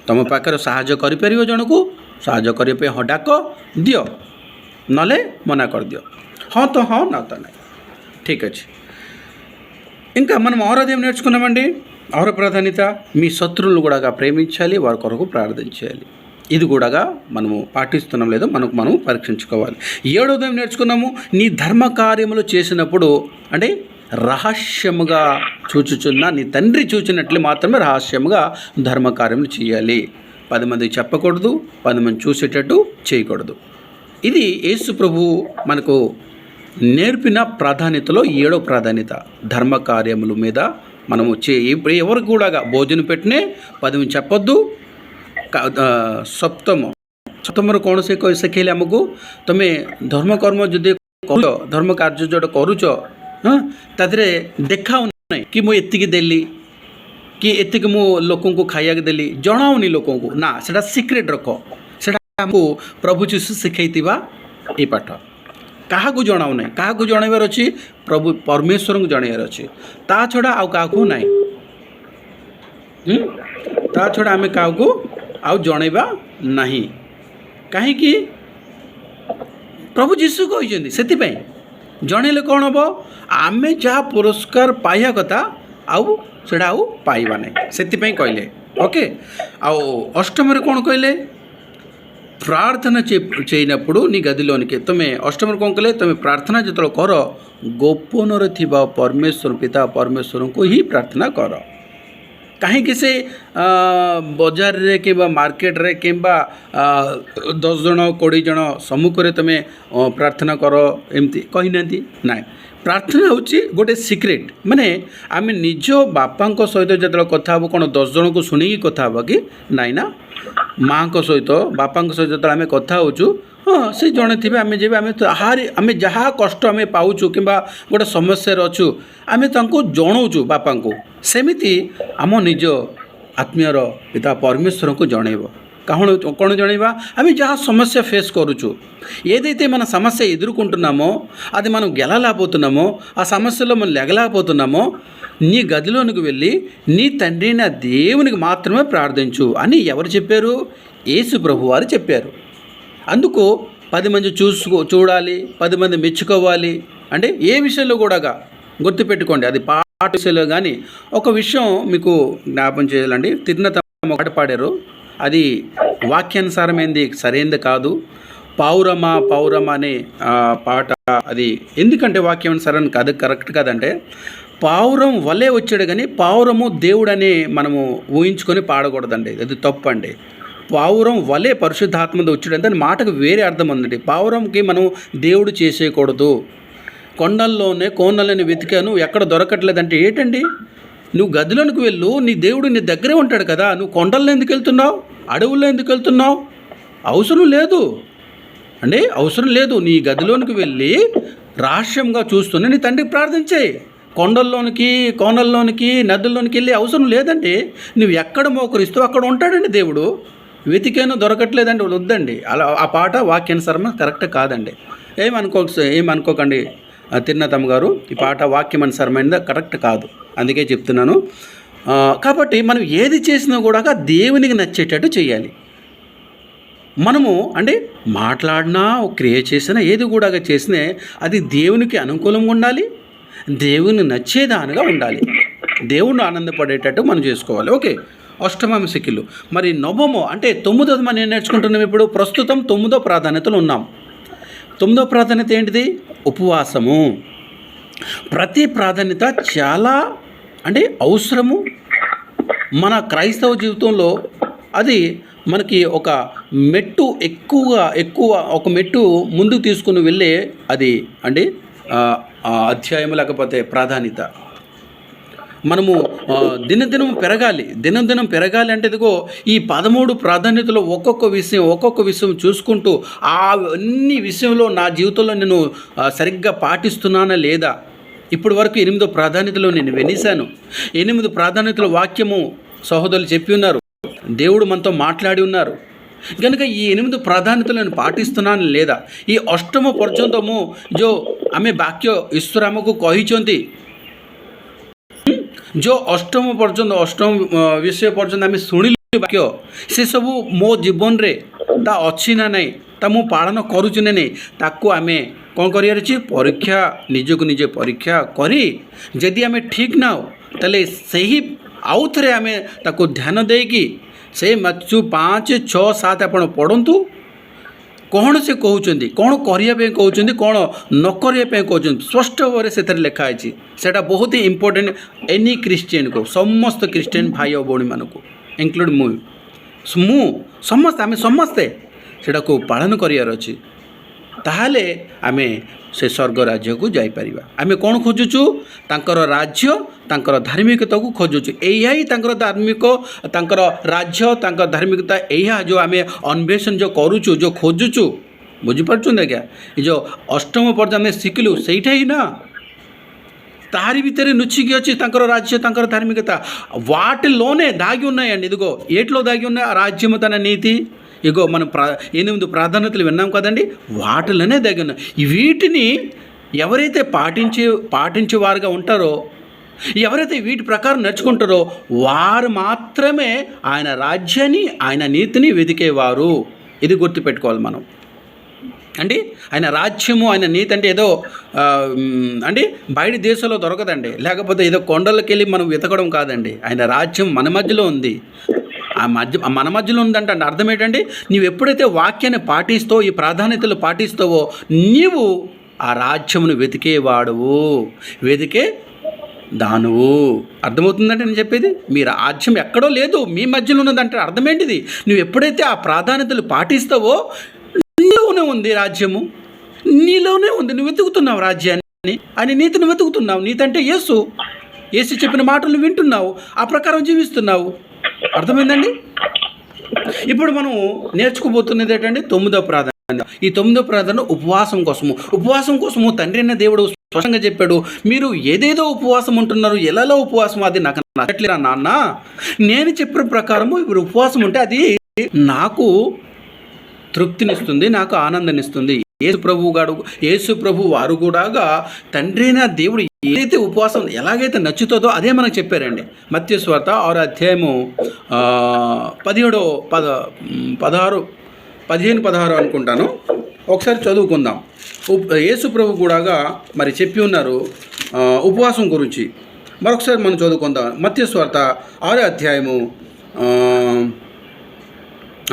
S3: तुम पाखे साहाय्य कर जन को साहाय्य करने हाँ डाक दियो, नले मना कर दियो, हाँ तो हाँ ना तो नहीं. ठीक अच्छे. ఇంకా మనం 6వ నేర్చుకున్నామండి. 6వ ప్రాధాన్యత మీ శత్రువులు కూడా ప్రేమించాలి, వారి కొరకు ప్రార్థన చేయాలి. ఇది కూడా మనము పాటిస్తున్నాం లేదో మనం పరీక్షించుకోవాలి. 7వ నేర్చుకున్నాము, నీ ధర్మ కార్యములు చేసినప్పుడు అంటే రహస్యముగా చూచుచున్న నీ తండ్రి చూచినట్లు మాత్రమే రహస్యముగా ధర్మ కార్యములు చేయాలి. 10 మందికి చెప్పకూడదు, 10 మంది చూసేటట్టు చేయకూడదు. ఇది యేసు ప్రభు మనకు నేర్పిన ప్రాధాన్యతలో 7వ ప్రాధాన్యత. ధర్మ కార్యముల మీద మనము ఎవరికి కూడా భోజనం పెట్టినే 10 మంది చెప్పొద్దు. ସପ୍ତମରେ କୌଣସି ଶିଖେଇଲେ ଆମକୁ ତୁମେ ଧର୍ମକର୍ମ ଯଦି କରୁଛ, ଧର୍ମ କାର୍ଯ୍ୟ ଯେଉଁଟା କରୁଛ, ତା ଦେହରେ ଦେଖାଉ ନାହିଁ କି ମୁଁ ଏତିକି ଦେଲି କି ଏତିକି ମୁଁ ଲୋକଙ୍କୁ ଖାଇବାକୁ ଦେଲି, ଜଣାଉନି ଲୋକଙ୍କୁ ନା, ସେଇଟା ସିକ୍ରେଟ୍ ରଖ. ସେଇଟା ଆମକୁ ପ୍ରଭୁ ଯୀଶୁ ଶିଖେଇଥିବା ଏଇ ପାଠ. କାହାକୁ ଜଣାଉ ନାହିଁ, କାହାକୁ ଜଣାଇବାର ଅଛି? ପ୍ରଭୁ ପରମେଶ୍ୱରଙ୍କୁ ଜଣାଇବାର ଅଛି, ତା ଛଡ଼ା ଆଉ କାହାକୁ ନାହିଁ. ତା ଛଡ଼ା ଆମେ କାହାକୁ ଆଉ ଜଣାଇବା ନାହିଁ. କାହିଁକି? ପ୍ରଭୁ ଯୀଶୁ କହିଛନ୍ତି. ସେଥିପାଇଁ ଜଣେଇଲେ କ'ଣ ହେବ? ଆମେ ଯାହା ପୁରସ୍କାର ପାଇବା କଥା ଆଉ ସେଇଟା ଆଉ ପାଇବା ନାହିଁ. ସେଥିପାଇଁ କହିଲେ. ఓకే. ଆଉ ଅଷ୍ଟମରେ କ'ଣ କହିଲେ? ప్రార్థన చేయనప్పుడు నీ గదిలోనికి ତୁମେ ଅଷ୍ଟମରେ କ'ଣ କଲେ? ତୁମେ ପ୍ରାର୍ଥନା ଯେତେବେଳେ କର, ଗୋପନରେ ଥିବା ପରମେଶ୍ୱର ପିତା ପରମେଶ୍ୱରଙ୍କୁ ହିଁ ପ୍ରାର୍ଥନା କର. କାହିଁକି ସେ ବଜାରରେ କିମ୍ବା ମାର୍କେଟରେ କିମ୍ବା 10 ଜଣ 20 ଜଣ ସମ୍ମୁଖରେ ତୁମେ ପ୍ରାର୍ଥନା କର ଏମିତି କହିନାହାନ୍ତି? ନାଇଁ, ପ୍ରାର୍ଥନା ହେଉଛି ଗୋଟେ ସିକ୍ରେଟ୍. ମାନେ ଆମେ ନିଜ ବାପାଙ୍କ ସହିତ ଯେତେବେଳେ କଥା ହେବ, କ'ଣ 10 ଜଣଙ୍କୁ ଶୁଣିକି କଥା ହେବ କି? ନାଇଁ ନା, ମାଆଙ୍କ ସହିତ ବାପାଙ୍କ ସହିତ ଯେତେବେଳେ ଆମେ କଥା ହେଉଛୁ, ସେ ଜଣେ ଥିବେ, ଆମେ ଯିବେ, ଆମେ ଯାହା କଷ୍ଟ ଆମେ ପାଉଛୁ କିମ୍ବା ଗୋଟେ ସମସ୍ୟାରେ ଅଛୁ ଆମେ ତାଙ୍କୁ ଜଣାଉଛୁ ବାପାଙ୍କୁ। ସେମିତି ଆମ ନିଜ ଆତ୍ମୀୟର ପିତା పరమేశ్వరଙ୍କୁ జణైବ। କ'ଣ జణైవా? ଆମେ ଯାହା సమస్య ఫేస్ କରୁଛୁ, ఏదైతే మన సమస్య ఎదుర్కొంటున్నామో అది మనం గెలలేకపోతున్నామో, ఆ సమస్యలో మనం లెగలేకపోతున్నామో, నీ గదిలోనికి వెళ్ళి నీ తండ్రి అయిన దేవునికి మాత్రమే ప్రార్థించు అని ఎవరు చెప్పారు? యేసు ప్రభు వారు చెప్పారు. అందుకు 10 మంది చూడాలి, 10 మంది మెచ్చుకోవాలి అంటే ఏ విషయంలో కూడా గుర్తుపెట్టుకోండి. అది పాట విషయంలో కానీ ఒక విషయం మీకు జ్ఞాపం చేయాలండి. తిరునతమ్మ పాట పాడారు, అది వాక్యానుసారమైంది, సరైనది కాదు. పౌరమా పౌరమా అనే పాట అది ఎందుకంటే వాక్యానుసారం కాదు, కరెక్ట్ కాదంటే పావురం వలే వచ్చాడు కానీ పావురము దేవుడు అని మనము ఊహించుకొని పాడకూడదండి, అది తప్పు అండి. పావురం వలే పరిశుద్ధాత్మతో వచ్చాడు దాని మాటకు వేరే అర్థం ఉందండి. పావురంకి మనం దేవుడు చేసేయకూడదు. కోనల్లోనే వెతికాను ఎక్కడ దొరకట్లేదంటే ఏంటండి? నువ్వు గదిలోనికి వెళ్ళు, నీ దేవుడు నీ దగ్గరే ఉంటాడు కదా. నువ్వు కొండల్లో ఎందుకు వెళ్తున్నావు? అడవుల్లో ఎందుకు వెళ్తున్నావు? అవసరం లేదు అండి, అవసరం లేదు. నీ గదిలోనికి వెళ్ళి రహస్యంగా చూస్తూనే నీ తండ్రికి ప్రార్థించేయి. కోనల్లోనికి నదుల్లోనికి వెళ్ళి అవసరం లేదండి. నువ్వు ఎక్కడ మోకరిస్తూ అక్కడ ఉంటాడండి దేవుడు. వెతికాను దొరకట్లేదండి, వద్దండి. అలా ఆ పాట వాక్యానుసారం కరెక్ట్ కాదండి. ఏమనుకోకండి తిరునతమ్మ గారు, ఈ పాట వాక్యమనుసారమైనది కరెక్ట్ కాదు, అందుకే చెప్తున్నాను. కాబట్టి మనం ఏది చేసినా కూడా దేవునికి నచ్చేటట్టు చేయాలి. మనము అంటే మాట్లాడినా క్రియ చేసినా ఏది కూడా చేసినా అది దేవునికి అనుకూలంగా ఉండాలి, దేవుని నచ్చేదానిగా ఉండాలి, దేవుణ్ణి ఆనందపడేటట్టు మనం చేసుకోవాలి. ఓకే, అష్టమం సిక్కిలు. మరి నవమో అంటే 9వ మనం ఏం నేర్చుకుంటున్నాం ఇప్పుడు? ప్రస్తుతం 9వ ప్రాధాన్యతలు ఉన్నాం. 9వ ప్రాధాన్యత ఏంటిది? ఉపవాసము. ప్రతి ప్రాధాన్యత చాలా అంటే అవసరము మన క్రైస్తవ జీవితంలో. అది మనకి ఒక మెట్టు ఎక్కువ ఒక మెట్టు ముందుకు తీసుకుని వెళ్ళే అది అంటే అధ్యాయం లేకపోతే ప్రాధాన్యత. మనము దినదినం పెరగాలి అంటే ఇదిగో ఈ 13 ప్రాధాన్యతలో ఒక్కొక్క విషయం చూసుకుంటూ ఆ అన్ని విషయంలో నా జీవితంలో నేను సరిగ్గా పాటిస్తున్నానా లేదా? ఇప్పటి వరకు 8వ ప్రాధాన్యతలో నేను వినేశాను. 8 ప్రాధాన్యతల వాక్యము సహోదరులు చెప్పి ఉన్నారు, దేవుడు మనతో మాట్లాడి ఉన్నారు. కనుక ఈ 8 ప్రాధాన్యతలు నేను పాటిస్తున్నాను లేదా? ఈ ଅଷ୍ଟମ ପର୍ଯ୍ୟନ୍ତ जो आमे वाक्य ईश्वर आमको कही जो अष्टम विषय पर्यंत आम शुणिलु वाक्य से सबू मो जीवन रे ता अच्छी ना नहीं, ता मु पालन करुची ना नहीं, ताकू आमे कौन करियार अछि? परीक्षा, निजको निजे परीक्षा करी जदि आमे ठीक ना हो तले सही आउ थरे आमे ताकू ध्यान देकी से मत्स्यु 5, 6, 7 आपण पढ़ंतु कौन से कहते कौन करने कहते कौन न करने कहते स्पष्ट भाव से लिखाई। सेटा बहुत ही इंपोर्टेंट एनी क्रिश्चियन को, समस्त क्रिश्चियन भाई और भौणी मान को इंक्लूड मु समस्त आम समस्ते सेटा को पालन करार अच्छी, ताहले आमे से स्वर्ग राज्य को जापर। आम कौन खोजुचु? तांकर राज्य, तांकर धार्मिकता को खोजुचु। यही ही तांकर धार्मिक, तांकर राज्य, तांकर धार्मिकता यही जो आम अन्वेषण जो करुचु, जो खोजुचु, बुझीपार्छुं क्या? जो अष्टम पर्यंत आम शिखिलु सेटा ही ना, तारी भितर नुचिकी अच्छी तांकर राज्य, तांकर धार्मिकता वाटिलोने दागी उन्नायंడి। ఇదిగో ఏట్లో దాగి ఉన్న రాజ్యము తన నీతి, ఇగో మనం 8 ప్రాధాన్యతలు విన్నాం కదండి, వాటిలోనే దాగి ఉన్నాయి. వీటిని ఎవరైతే పాటించేవారుగా ఉంటారో, ఎవరైతే వీటి ప్రకారం నడుచుకుంటారో వారు మాత్రమే ఆయన రాజ్యాన్ని, ఆయన నీతిని వెతికేవారు. ఇది గుర్తుపెట్టుకోవాలి మనం. అంటే ఆయన రాజ్యము, ఆయన నీతి అంటే ఏదో అంటే బయట దేశంలో దొరకదండి, లేకపోతే ఏదో కొండలకి వెళ్ళి మనం వెతకడం కాదండి. ఆయన రాజ్యం మన మధ్యలో ఉంది. మన మధ్యలో ఉందంటే అర్థం ఏంటంటే, నీవు ఎప్పుడైతే వాక్యాన్ని పాటిస్తావో, ఈ ప్రాధాన్యతలు పాటిస్తావో, నీవు ఆ రాజ్యమును వెతికే దానువు. అర్థమవుతుందంటే నేను చెప్పేది? మీ రాజ్యం ఎక్కడో లేదు, మీ మధ్యలో ఉన్నదంటే అర్థం ఏంటిది? నువ్వు ఎప్పుడైతే ఆ ప్రాధాన్యతలు పాటిస్తావో నీలోనే ఉంది రాజ్యము, నీలోనే ఉంది. నువ్వు వెతుకుతున్నావు రాజ్యాన్ని, అని నీతిని వెతుకుతున్నావు. నీతి అంటే యేసు చెప్పిన మాటలు వింటున్నావు, ఆ ప్రకారం జీవిస్తున్నావు. అర్థమైందండి? ఇప్పుడు మనం నేర్చుకోబోతున్నది ఏంటంటే 9వ ప్రాధాన్యత. ఈ 9వ ప్రార్థన ఉపవాసం కోసము తండ్రి అయిన దేవుడు స్పష్టంగా చెప్పాడు. మీరు ఏదేదో ఉపవాసం ఉంటున్నారు, ఎలాలో ఉపవాసం, అది నాకు నచ్చట్లేరా నాన్న. నేను చెప్పిన ప్రకారము ఇప్పుడు ఉపవాసం ఉంటే అది నాకు తృప్తినిస్తుంది, నాకు ఆనందాన్నిస్తుంది. యేసు ప్రభు వారు కూడా తండ్రి అయిన దేవుడు ఏదైతే ఉపవాసం ఎలాగైతే నచ్చుతుందో అదే మనకు చెప్పారండి. మత్తయి సువార్త 6వ అధ్యాయము 15-16 అనుకుంటాను, ఒకసారి చదువుకుందాం. యేసు ప్రభు కూడా మరి చెప్పి ఉన్నారు ఉపవాసం గురించి. మరొకసారి మనం చదువుకుందాం. మత్తయి సువార్త 6వ అధ్యాయము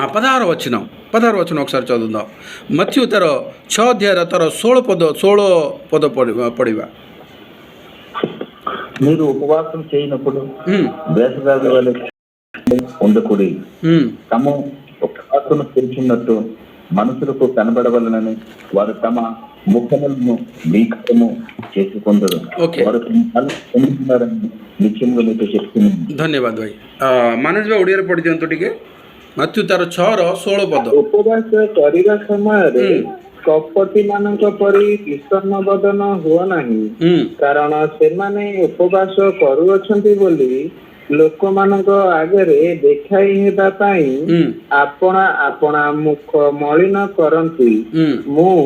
S3: 16వ వచనం ఒకసారి చదువుదాం. మత్తయి ତାର 6 ଅଧ୍ୟାୟର ତାର 16 ପଡ଼ିବା.
S2: మీరు ఉపవాసం చేయనప్పుడు వేసగాది వల్ల ఉండకూడదు. తమ ఉపవాసము తెరిచినట్టు మనుషులకు కనబడవలనని వారు తమ ముఖములను భీకరము చేసుకుందరు. వారు నిత్యంగా మీతో చెప్తున్నాను.
S3: ଧନ୍ୟବାଦ ଭାଇ. ମାନସ ଓଡ଼ିଆରେ ପଢ଼ିଦିଅନ୍ତୁ ଟିକେ. ମତ୍ତଇ ତାର 6:16 ପଦ.
S1: ଉପବାସ କରିବା ସମୟରେ କପଟୀ ମାନଙ୍କ ପରି ବିଷଣ୍ଣ ବଦନ ହୁଅ ନାହିଁ, କାରଣ ସେମାନେ ଉପବାସ କରୁଅଛନ୍ତି ବୋଲି ଲୋକମାନଙ୍କ ଆଗରେ ଦେଖାଇ ହେବା ପାଇଁ ଆପଣା ମୁଖ ମଳିନ କରନ୍ତି। ମୁଁ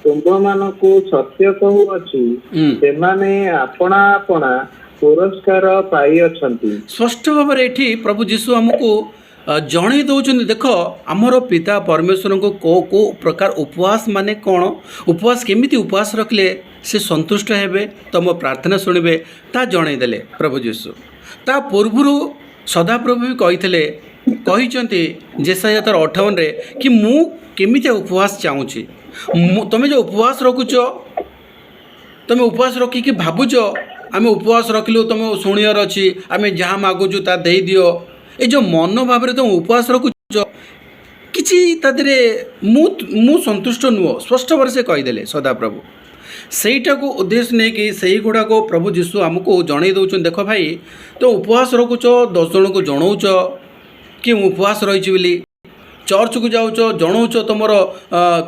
S1: ତୁମମାନଙ୍କୁ ସତ୍ୟ କହୁଅଛି, ସେମାନେ ଆପଣା ପୁରସ୍କାର ପାଇଅଛନ୍ତି।
S3: ସ୍ପଷ୍ଟ ଭାବରେ ଏଠି ପ୍ରଭୁ ଯୀଶୁ ଆମକୁ ଜଣେଇ ଦେଉଛନ୍ତି, ଦେଖ ଆମର ପିତା ପରମେଶ୍ୱରଙ୍କୁ କେଉଁ ପ୍ରକାର ଉପବାସ ମାନେ କ'ଣ, ଉପବାସ କେମିତି ଉପବାସ ରଖିଲେ ସେ ସନ୍ତୁଷ୍ଟ ହେବେ, ତୁମ ପ୍ରାର୍ଥନା ଶୁଣିବେ, ତାହା ଜଣେଇଦେଲେ ପ୍ରଭୁ ଯୀଶୁ। ତା ପୂର୍ବରୁ ସଦାପ୍ରଭୁ ବି କହିଛନ୍ତି ଯେଶାୟା 58ରେ କି ମୁଁ କେମିତିଆ ଉପବାସ ଚାହୁଁଛି। ତୁମେ ଯେଉଁ ଉପବାସ ରଖୁଛ, ତୁମେ ଉପବାସ ରଖିକି ଭାବୁଛ ଆମେ ଉପବାସ ରଖିଲୁ ତୁମେ ଶୁଣିବାର ଅଛି, ଆମେ ଯାହା ମାଗୁଛୁ ତାହା ଦେଇଦିଅ, ଏ ଯେଉଁ ମନ ଭାବରେ ତୁମେ ଉପବାସ ରଖୁଛ କିଛି ତା ଦେହରେ ମୁଁ ସନ୍ତୁଷ୍ଟ ନୁହଁ। ସ୍ପଷ୍ଟ ଭାବରେ ସେ କହିଦେଲେ ସଦାପ୍ରଭୁ। ସେଇଟାକୁ ଉଦ୍ଦେଶ୍ୟ ନେଇକି ସେଇଗୁଡ଼ାକ ପ୍ରଭୁ ଯୀଶୁ ଆମକୁ ଜଣେଇ ଦେଉଛନ୍ତି, ଦେଖ ଭାଇ ତ ଉପବାସ ରଖୁଛ, 10 ଜଣଙ୍କୁ ଜଣାଉଛ କି ମୁଁ ଉପବାସ ରହିଛି ବୋଲି, ଚର୍ଚ୍ଚକୁ ଯାଉଛ ଜଣାଉଛ,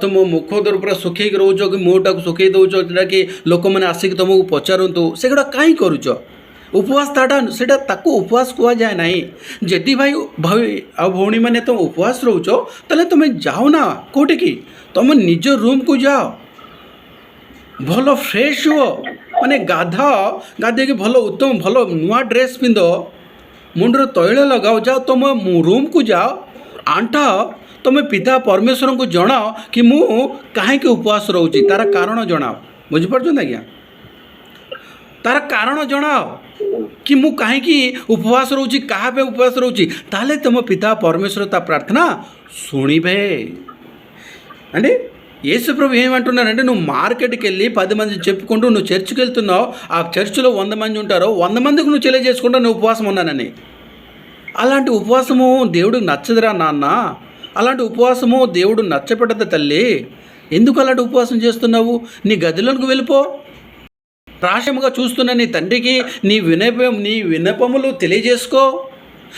S3: ତୁମ ମୁଖ ଦ୍ୱାରା ପୁରା ଶୁଖେଇକି ରହୁଛ କି ମୁହଁଟାକୁ ଶୁଖେଇ ଦେଉଛ, ଯେଉଁଟାକି ଲୋକମାନେ ଆସିକି ତୁମକୁ ପଚାରନ୍ତୁ, ସେଗୁଡ଼ା କାହିଁ କରୁଛ? ଉପବାସ ସେଇଟା ତାକୁ ଉପବାସ କୁହାଯାଏ ନାହିଁ। ଯଦି ଭାଇ ଆଉ ଭଉଣୀମାନେ ତୁମେ ଉପବାସ ରହୁଛ ତାହେଲେ ତୁମେ ଯାଅ ନା କେଉଁଠିକି, ତୁମ ନିଜ ରୁମ୍କୁ ଯାଅ, ଭଲ ଫ୍ରେଶ୍ ହୁଅ, ମାନେ ଗାଧେଇକି ଭଲ ଉତ୍ତମ ଭଲ ନୂଆ ଡ୍ରେସ୍ ପିନ୍ଧ, ମୁଣ୍ଡରେ ତୈଳ ଲଗାଅ, ଯାଅ ତୁମ ରୁମ୍କୁ ଯାଅ, ଆଣ୍ଠାଅ, ତୁମେ ପିତା ପରମେଶ୍ୱରଙ୍କୁ ଜଣାଅ କି ମୁଁ କାହିଁକି ଉପବାସ ରହୁଛି, ତା'ର କାରଣ ଜଣାଅ। ବୁଝିପାରୁଛନ୍ତି ଆଜ୍ଞା? ତା'ର କାରଣ ଜଣାଅ କି ମୁଁ କାହିଁକି ଉପବାସ ରହୁଛି, କାହା ପାଇଁ ଉପବାସ రହୁଛି, ତାହେଲେ ତୁମ పితా పరమేశ్వర తా ప్రార్థన శుణివే అంటే యేసుప్రభు ఏమంటున్నారంటే, నువ్వు మార్కెట్కి వెళ్ళి 10 మంది చెప్పుకుంటూ నువ్వు చర్చికి వెళ్తున్నావు, ఆ చర్చిలో 100 మంది ఉంటారో 100 మందికి నువ్వు తెలియజేసుకుంటా నువ్వు ఉపవాసం ఉన్నానని. అలాంటి ఉపవాసము దేవుడికి నచ్చదురా నాన్న, అలాంటి ఉపవాసము దేవుడు నచ్చపెట్టదు తల్లి. ఎందుకు అలాంటి ఉపవాసం చేస్తున్నావు? నీ గదిలోకి వెళ్ళిపో, ప్రాశముగా చూస్తున్న నీ తండ్రికి నీ విన్నపములు తెలియజేసుకో,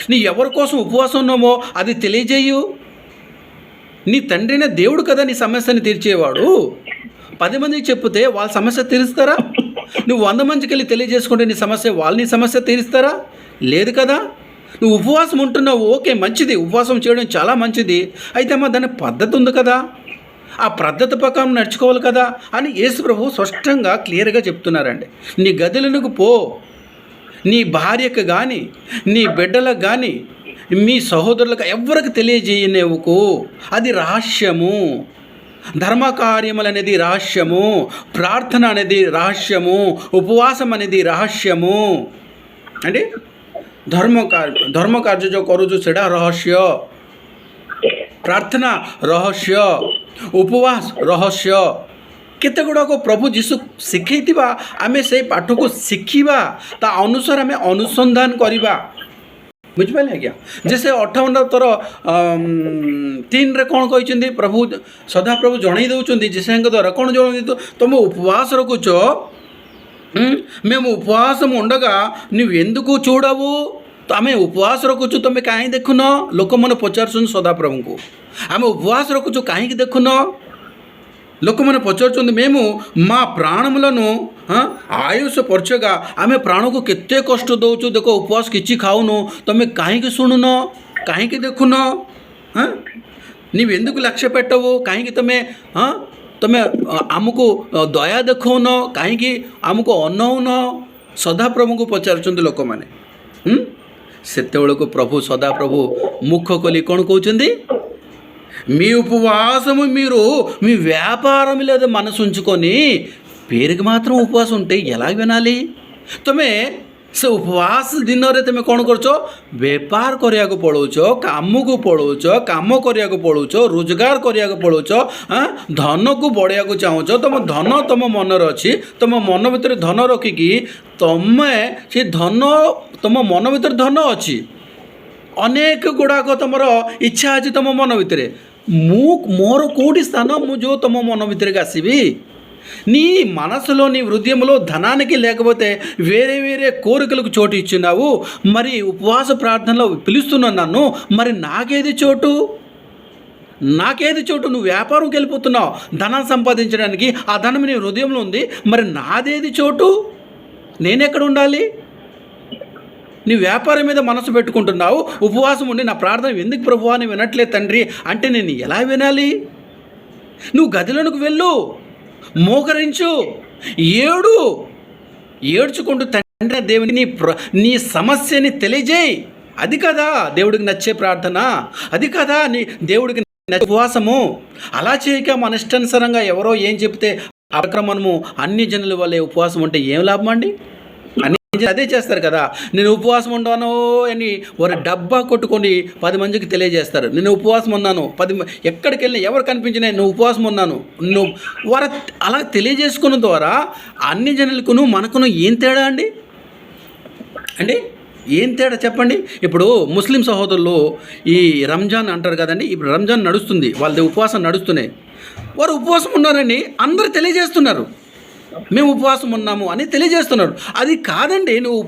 S3: నీ ఎవరి కోసం ఉపవాసం ఉన్నామో అది తెలియజేయు. నీ తండ్రిన దేవుడు కదా నీ సమస్యని తీర్చేవాడు. 10 మందికి చెప్తే వాళ్ళ సమస్య తీరుస్తారా? నువ్వు 100 మందికి వెళ్ళి తెలియజేసుకుంటే నీ సమస్య తీరుస్తారా? లేదు కదా. నువ్వు ఉపవాసం ఉంటున్నావు, ఓకే మంచిది, ఉపవాసం చేయడం చాలా మంచిది, అయితే అమ్మ దాని పద్ధతి ఉంది కదా, ఆ పద్ధతి ప్రకారం నడుచుకోవాలి కదా అని యేసు ప్రభు స్పష్టంగా క్లియర్గా చెప్తున్నారండి. నీ గదిలోకి పో, నీ భార్యకు కానీ నీ బిడ్డలకు కానీ మీ సహోదరులకు ఎవరికి తెలియజేయనేవుకు, అది రహస్యము. ధర్మకార్యములు అనేది రహస్యము, ప్రార్థన అనేది రహస్యము, ఉపవాసం అనేది రహస్యము అంటే ଧର୍ମକାର୍ଯ୍ୟ ଯେଉଁ କରୁଛୁ ସେଇଟା ରହସ୍ୟ, ପ୍ରାର୍ଥନା ରହସ୍ୟ, ଉପବାସ ରହସ୍ୟ। କେତେ ଗୁଡ଼ାକ ପ୍ରଭୁ ଯୀଶୁ ଶିଖେଇଥିବା ଆମେ ସେଇ ପାଠକୁ ଶିଖିବା, ତା ଅନୁସାରେ ଆମେ ଅନୁସନ୍ଧାନ କରିବା। ବୁଝିପାରିଲେ ଆଜ୍ଞା? ଯେ ସେ 58:3ରେ କ'ଣ କହିଛନ୍ତି, ପ୍ରଭୁ ସଦାପ୍ରଭୁ ଜଣେଇ ଦେଉଛନ୍ତି ଯୀଶୁଙ୍କ ଦ୍ୱାରା, କ'ଣ ଜଣେଇ ତୁମେ ఉపవాస రఖుచో, మేము ఉపవాసం ఉండగా నువ్వు ఎందుకు చూడవు, तो आम उपवास रखुचु तुम कहीं देखुन लोक मैंने पचार सदाप्रभु को आम उपवास रखुचु कहीं देखुन लोक मैंने पचार मेमु मा प्राणमुలను आयुष परचेगा आम प्राण को केते कष्ट दौचु देख उपवास किसी खाऊनु तुम कहीं शुणुन कहीं देखुन नीवेंदुक लक्ष्य पेटवु कहीं तुम्हें तुम्हें आमको दया देखौन कहीं आमको अनौन सदाप्रभु को पचार लोक मैंने सेतेबेले को प्रभु सदाप्रभु मुख खोली कौन कहते మీ ఉపవాసము మీరు మీ వ్యాపారం లేదా మనసు ఉంచుకొని పేరుకి మాత్రం ఉపవాసం ఉంటే ఎలా వినాలి ତୁମେ ସେ ଉପବାସ ଦିନରେ ତୁମେ କ'ଣ କରୁଛ ବେପାର କରିବାକୁ ପଳାଉଛ କାମକୁ ପଳାଉଛ କାମ କରିବାକୁ ପଳାଉଛ ରୋଜଗାର କରିବାକୁ ପଳାଉଛ ଧନକୁ ବଢ଼େଇବାକୁ ଚାହୁଁଛ ତୁମ ଧନ ତୁମ ମନରେ ଅଛି ତୁମ ମନ ଭିତରେ ଧନ ରଖିକି ତୁମେ ସେ ଧନ ତୁମ ମନ ଭିତରେ ଧନ ଅଛି ଅନେକ ଗୁଡ଼ାକ ତୁମର ଇଚ୍ଛା ଅଛି ତୁମ ମନ ଭିତରେ मोर कोटी स्थान मुझे तुम मन भीतर आसवि नी मनसलो नी हृदय धना की लेकिन वेरे वेरे कोरिकలకు చోటు ఇచ్చినావు మరి ఉపవాస ప్రార్థనలో పిలుస్తున్నా నన్ను మరి నాకేది చోటు నువ్వు వ్యాపారంకి వెళ్ళిపోతున్నావు ధనం సంపాదించడానికి ఆ ధనం నీ హృదయంలో ఉంది మరి నాదేది చోటు నేను ఎక్కడ ఉండాలి నీ వ్యాపారం మీద మనసు పెట్టుకుంటున్నావు ఉపవాసం ఉండి నా ప్రార్థన ఎందుకు ప్రభువా అని వినట్లేదు తండ్రి అంటే నేను ఎలా వినాలి నువ్వు గదిలోనికి వెళ్ళు మోకరించు ఏడ్చుకుంటూ తండ్రి దేవుని నీ సమస్యని తెలియజేయి అది కదా దేవుడికి నచ్చే ప్రార్థన అది కదా నీ దేవుడికి నచ్చే ఉపవాసము అలా చేయక మన ఇష్టానుసారంగా ఎవరో ఏం చెప్తే అక్రమణము అన్ని జనుల వల్లే ఉపవాసం ఉంటే ఏం లాభం అండి అదే చేస్తారు కదా నేను ఉపవాసం ఉన్నాను అని వారు డబ్బా కొట్టుకొని 10 మందికి తెలియజేస్తారు నేను ఉపవాసం ఉన్నాను 10 ఎక్కడికి వెళ్ళినా ఎవరు కనిపించినా నేను ఉపవాసం ఉన్నాను నువ్వు వారు అలా తెలియజేసుకున్న ద్వారా అన్ని జనులకును మనకును ఏం తేడా అండి ఏం తేడా చెప్పండి ఇప్పుడు ముస్లిం సహోదరులు ఈ రంజాన్ అంటారు కదండి ఇప్పుడు రంజాన్ నడుస్తుంది వాళ్ళది ఉపవాసం నడుస్తున్నాయి వారు ఉపవాసం ఉన్నారని అందరూ తెలియజేస్తున్నారు మేము ఉపవాసం ఉన్నాము అని తెలియజేస్తున్నారు అది కాదండి నువ్వు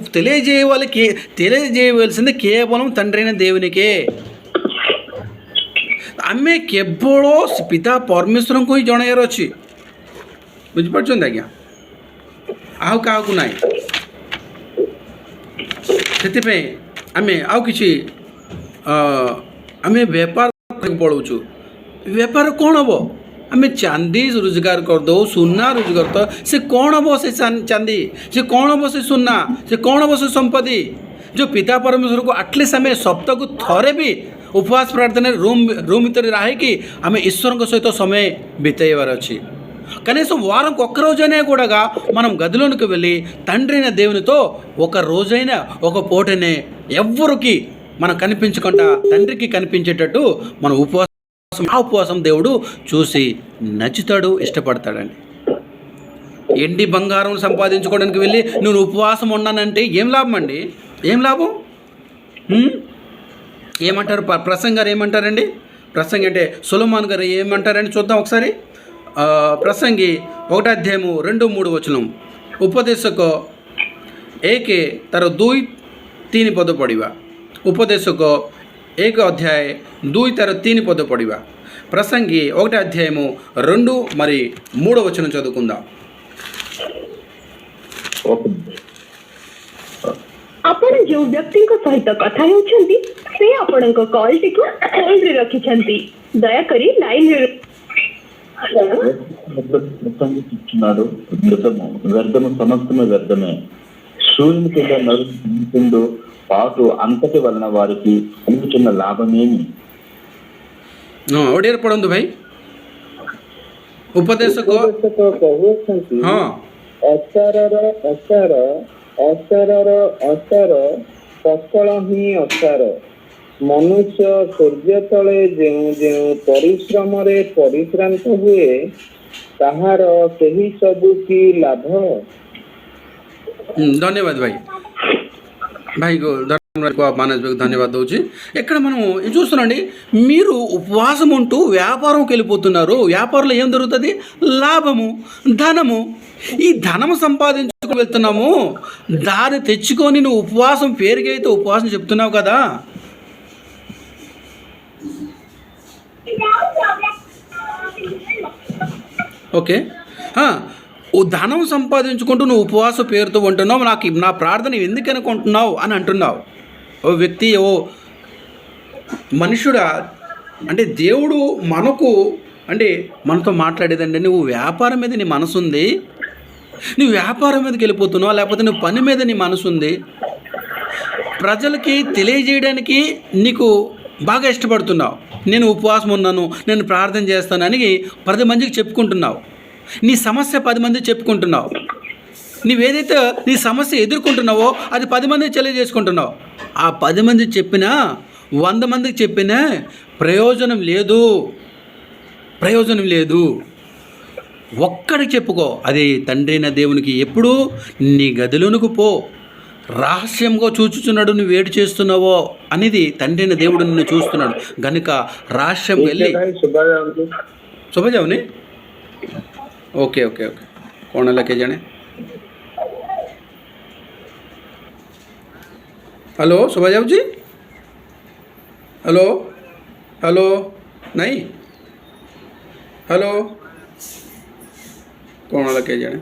S3: తెలియజేయవలసింది కేవలం తండ్రి అయిన దేవునికే ଆମେ କେବଳ ପିତା ପରମେଶ୍ୱରଙ୍କୁ ହିଁ ଜଣାଇବାର ଅଛି ବୁଝିପାରୁଛନ୍ତି ଆଜ୍ଞା ଆଉ କାହାକୁ ନାହିଁ ସେଥିପାଇଁ ଆମେ ଆଉ କିଛି ଆମେ ବେପାର ପଳାଉଛୁ ବେପାର କ'ଣ ହେବ आम चांदी रोजगार करदे सुना रोजगार तो से कौन हम से चांदी से कौन हम से सुना से कौन हम से संपत्ति जो पिता परमेश्वर को एटलिस्ट आम सप्ताह को थरे भी उपवास प्रार्थना रूम भीतर रही आम ईश्वर सहित समय बिताइबार अच्छी कनीसम वारं ఒక్క రోజైనా కూడా మనం గదిలోనికి వెళ్ళి తండ్రి అయిన దేవునితో ఒక రోజైనా ఒక పూటనే ఎవ్వరికి మనం కనిపించకుండా తండ్రికి కనిపించేటట్టు మనం ఉపవాసం దేవుడు చూసి నచ్చుతాడు ఇష్టపడతాడండి ఎండి బంగారం సంపాదించుకోవడానికి వెళ్ళి నేను ఉపవాసం ఉన్నానంటే ఏం లాభం అండి ఏం లాభం ఏమంటారు ప్రసంగ్ గారు ఏమంటారండి ప్రసంగి అంటే సొలొమోన్ గారు ఏమంటారండి చూద్దాం ఒకసారి प्रसंगी 1 अध्याय 2-3 वचन उपदेशक 1 तार 2-3 पद पढ़ा उपदेशक 1 अध्याय 2 तार 3 पद पढ़ा प्रसंगी 1 अध्याय 2 मरी 3 वचन चदुकुंदाम
S5: आपण जो व्यक्ति सहित कथा होउछंती से आपण को कॉल टिको होल्ड रे रखिछंती दया करी लाइन रे
S2: ఇస్తున్నాడు వ్యర్థము సమస్తము వ్యర్థమే శూన్యం కింద నడుస్తుందో పాటు అంతటి వలన వారికి కలుగుతున్న లాభమేమి
S3: ओडियर पढ़ंतु भाई उपदेशक
S1: कहुछंती असार सकल ही असार मनुष्य सूर्य तले जो परिश्रम रे परिश्रांत हुए ताहार सही सबु की लाभ।
S3: धन्यवाद भाई भाई को మానేజ్కి ధన్యవాదాలు దଉଛି. ఇక్కడ మనం ఏం చూస్తున్నాండి, మీరు ఉపవాసం ఉంటూ వ్యాపారంకి వెళ్ళిపోతున్నారు. వ్యాపారంలో ఏం దొరుకుతుంది? లాభము, ధనము. ఈ ధనము సంపాదించుకు వెళ్తున్నాము, దాన్ని తెచ్చుకొని నువ్వు ఉపవాసం పేరుకైతే ఉపవాసం చెప్తున్నావు కదా. ఓకే, ఓ ధనం సంపాదించుకుంటూ నువ్వు ఉపవాస పేరుతో ఉంటున్నావు, నాకు నా ప్రార్థన ఎందుకు అనుకుంటున్నావు అని అంటున్నావు. ఓ వ్యక్తి, ఓ మనుషుడా, అంటే దేవుడు మనకు అంటే మనతో మాట్లాడేదండి, నువ్వు వ్యాపారం మీద నీ మనసు ఉంది, నువ్వు వ్యాపారం మీదకి వెళ్ళిపోతున్నావు, లేకపోతే నువ్వు పని మీద నీ మనసు ఉంది, ప్రజలకి తెలియజేయడానికి నీకు బాగా ఇష్టపడుతున్నావు. నేను ఉపవాసం ఉన్నాను, నేను ప్రార్థన చేస్తానని 10 మందికి చెప్పుకుంటున్నావు. నీ సమస్య 10 మందికి చెప్పుకుంటున్నావు. నీవేదైతే నీ సమస్య ఎదుర్కొంటున్నావో అది 10 మందికి తెలియజేసుకుంటున్నావు. ఆ 10 మందికి చెప్పినా 100 మందికి చెప్పినా ప్రయోజనం లేదు. ఒక్కడికి చెప్పుకో, అది తండ్రి అయిన దేవునికి. ఎప్పుడు నీ గదిలోనికి పో, రహస్యంగా చూచుచున్నాడు నువ్వు వేడి చేస్తున్నావో అనేది తండ్రి అయిన దేవుడు నిన్ను చూస్తున్నాడు గనుక రహస్యం వెళ్ళి सुबह जाओ नहीं ओके ओके ओके कौन लेके जाने हेलो सुबह जाओ जी हेलो हेलो नहीं हेलो कौन लेके जाने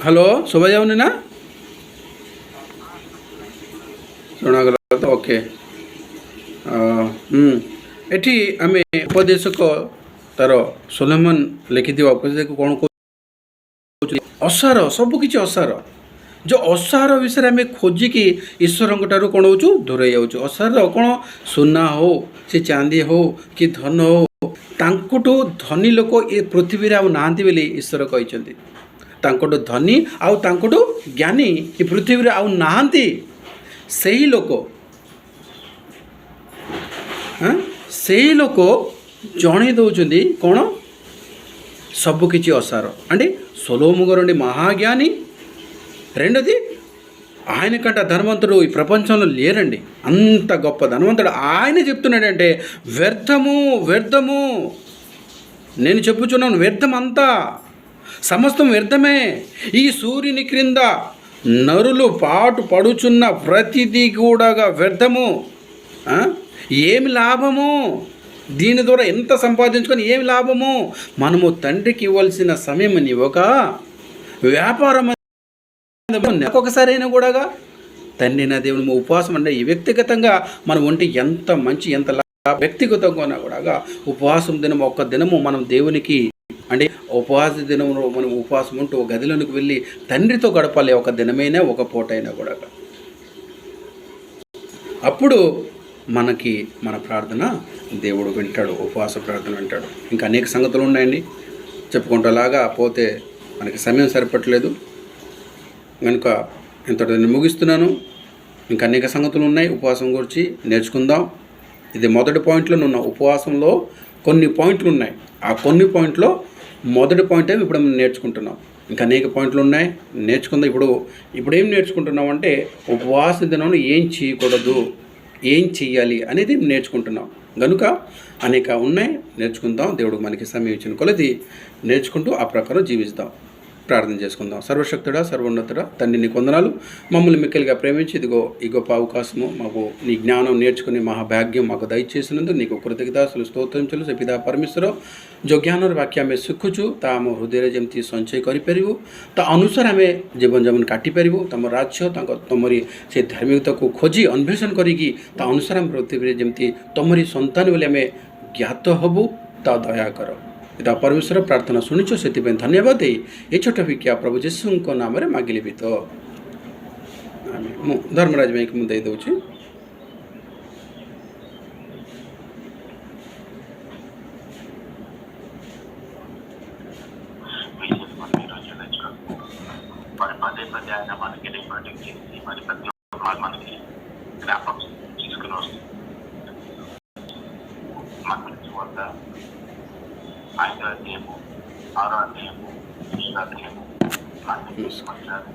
S3: हेलो सुबह जाओ ना शुणागल ओके एटी आम उपदेशक तार सोलोमन लिखि उपदेशक कौन असार सबकि असार जो असार विषय आम खोजिकी ईश्वर कौन हो दूर जाऊँ असार कौन सुना हो सी चांदी हो कि धन हो तांकुटू धनी लोक ये पृथ्वी आ नहांती बोली ईश्वर कहते तांकुटू धनी आउ तांकुटू ज्ञानी ये पृथ्वी आउ नहांती सही लोक सही लोक जणे दौरान कौन सबकि असार అంటే సొలొమోను గారు మహాజ్ఞాని రెండోది ఆయన కంటే ధనవంతుడు ఈ ప్రపంచంలో లేరండి అంత గొప్ప ధనవంతుడు ఆయన చెప్తున్నాడంటే వ్యర్థము వ్యర్థము నేను చెప్పుచున్నాను వ్యర్థం అంతా సమస్తం వ్యర్థమే ఈ సూర్యుని క్రింద నరులు పాటు పడుచున్న ప్రతిదీ కూడా వ్యర్థము ఏమి లాభము దీని ద్వారా ఎంత సంపాదించుకొని ఏమి లాభము మనము తండ్రికి ఇవ్వాల్సిన సమయం ఇవ్వక వ్యాపారం ఒక్కొక్కసారి అయినా కూడా తండ్రి నా దేవుని ఉపవాసం అంటే ఈ వ్యక్తిగతంగా మనం ఉంటే ఎంత మంచి ఎంత వ్యక్తిగతంగా కూడా ఉపవాసం దినం ఒక్క దినము మనం దేవునికి అంటే ఉపవాస దినంలో మనం ఉపవాసం ఉంటూ ఒక గదిలోనికి వెళ్ళి తండ్రితో గడపాలి ఒక దినమైనా ఒక పూటైనా కూడా అప్పుడు మనకి మన ప్రార్థన దేవుడు వింటాడు ఉపవాస ప్రార్థన వింటాడు ఇంకా అనేక సంగతులు ఉన్నాయండి చెప్పుకుంటేలాగా పోతే మనకి సమయం సరిపట్లేదు కనుక ఇంతటి నేను ముగిస్తున్నాను ఇంకా అనేక సంగతులు ఉన్నాయి ఉపవాసం గురించి నేర్చుకుందాం ఇది మొదటి పాయింట్లో ఉన్న ఉపవాసంలో కొన్ని పాయింట్లు ఉన్నాయి ఆ కొన్ని పాయింట్లో మొదటి పాయింట్ ఏమి ఇప్పుడు మనం నేర్చుకుంటున్నాం ఇంకా అనేక పాయింట్లు ఉన్నాయి నేర్చుకుందాం ఇప్పుడు ఏం నేర్చుకుంటున్నాం అంటే ఉపవాస దినం ఏం చేయకూడదు ఏం చెయ్యాలి అనేది నేర్చుకుంటున్నాం కనుక అనేక ఉన్నాయి నేర్చుకుందాం దేవుడు మనకి సమయం ఇచ్చిన కొలది నేర్చుకుంటూ ఆ ప్రకారం జీవిస్తాం ప్రార్థన చేసుకుందాం సర్వశక్తుడా సర్వోన్నతుడా తండ్రి నీ వందనాలు మమ్మల్ని మిక్కిలిగా ప్రేమించి ఇదిగో ఈ గొప్ప అవకాశము మాకు నీ జ్ఞానం నేర్చుకునే మహాభాగ్యం మాకు దయచేసినందుకు నీకు కృతజ్ఞతాస్తులు స్తోత్రించులు ସେ ପିତା ପରମେଶ୍ୱର ଯେଉଁ ଜ୍ଞାନର ବାକ୍ୟ ଆମେ ଶିଖୁଛୁ ତାହା ଆମ ହୃଦୟରେ ଯେମିତି ସଞ୍ଚୟ କରିପାରିବୁ ତା ଅନୁସାରେ ଆମେ ଜୀବନଯାପନ କାଟିପାରିବୁ ତୁମ ରାଜ୍ୟ ତୁମରି ସେ ଧାର୍ମିକତାକୁ ଖୋଜି ଅନ୍ୱେଷଣ କରିକି ତା ଅନୁସାରେ ଆମ ପୃଥିବୀରେ ଯେମିତି ତୁମରି ସନ୍ତାନ ବୋଲି ଆମେ ଜ୍ଞାତ ହେବୁ ତା ଦୟା କର पिता परमेश्वर प्रार्थना शुणिछ से धन्यवाद ये छोट भिक्षा प्रभु जीशु नाम मागिली भी तो मु धर्मराज भाई को मुझे दे
S2: పదే పదే ఆయన మనకి రికార్డింగ్ చేసి మరి ప్రతి ఒక్క మనకి జ్ఞాపకం 5వ అధ్యాయము 6వ అధ్యాయము 7వ అధ్యాయము అన్ని తీసుకొచ్చారు.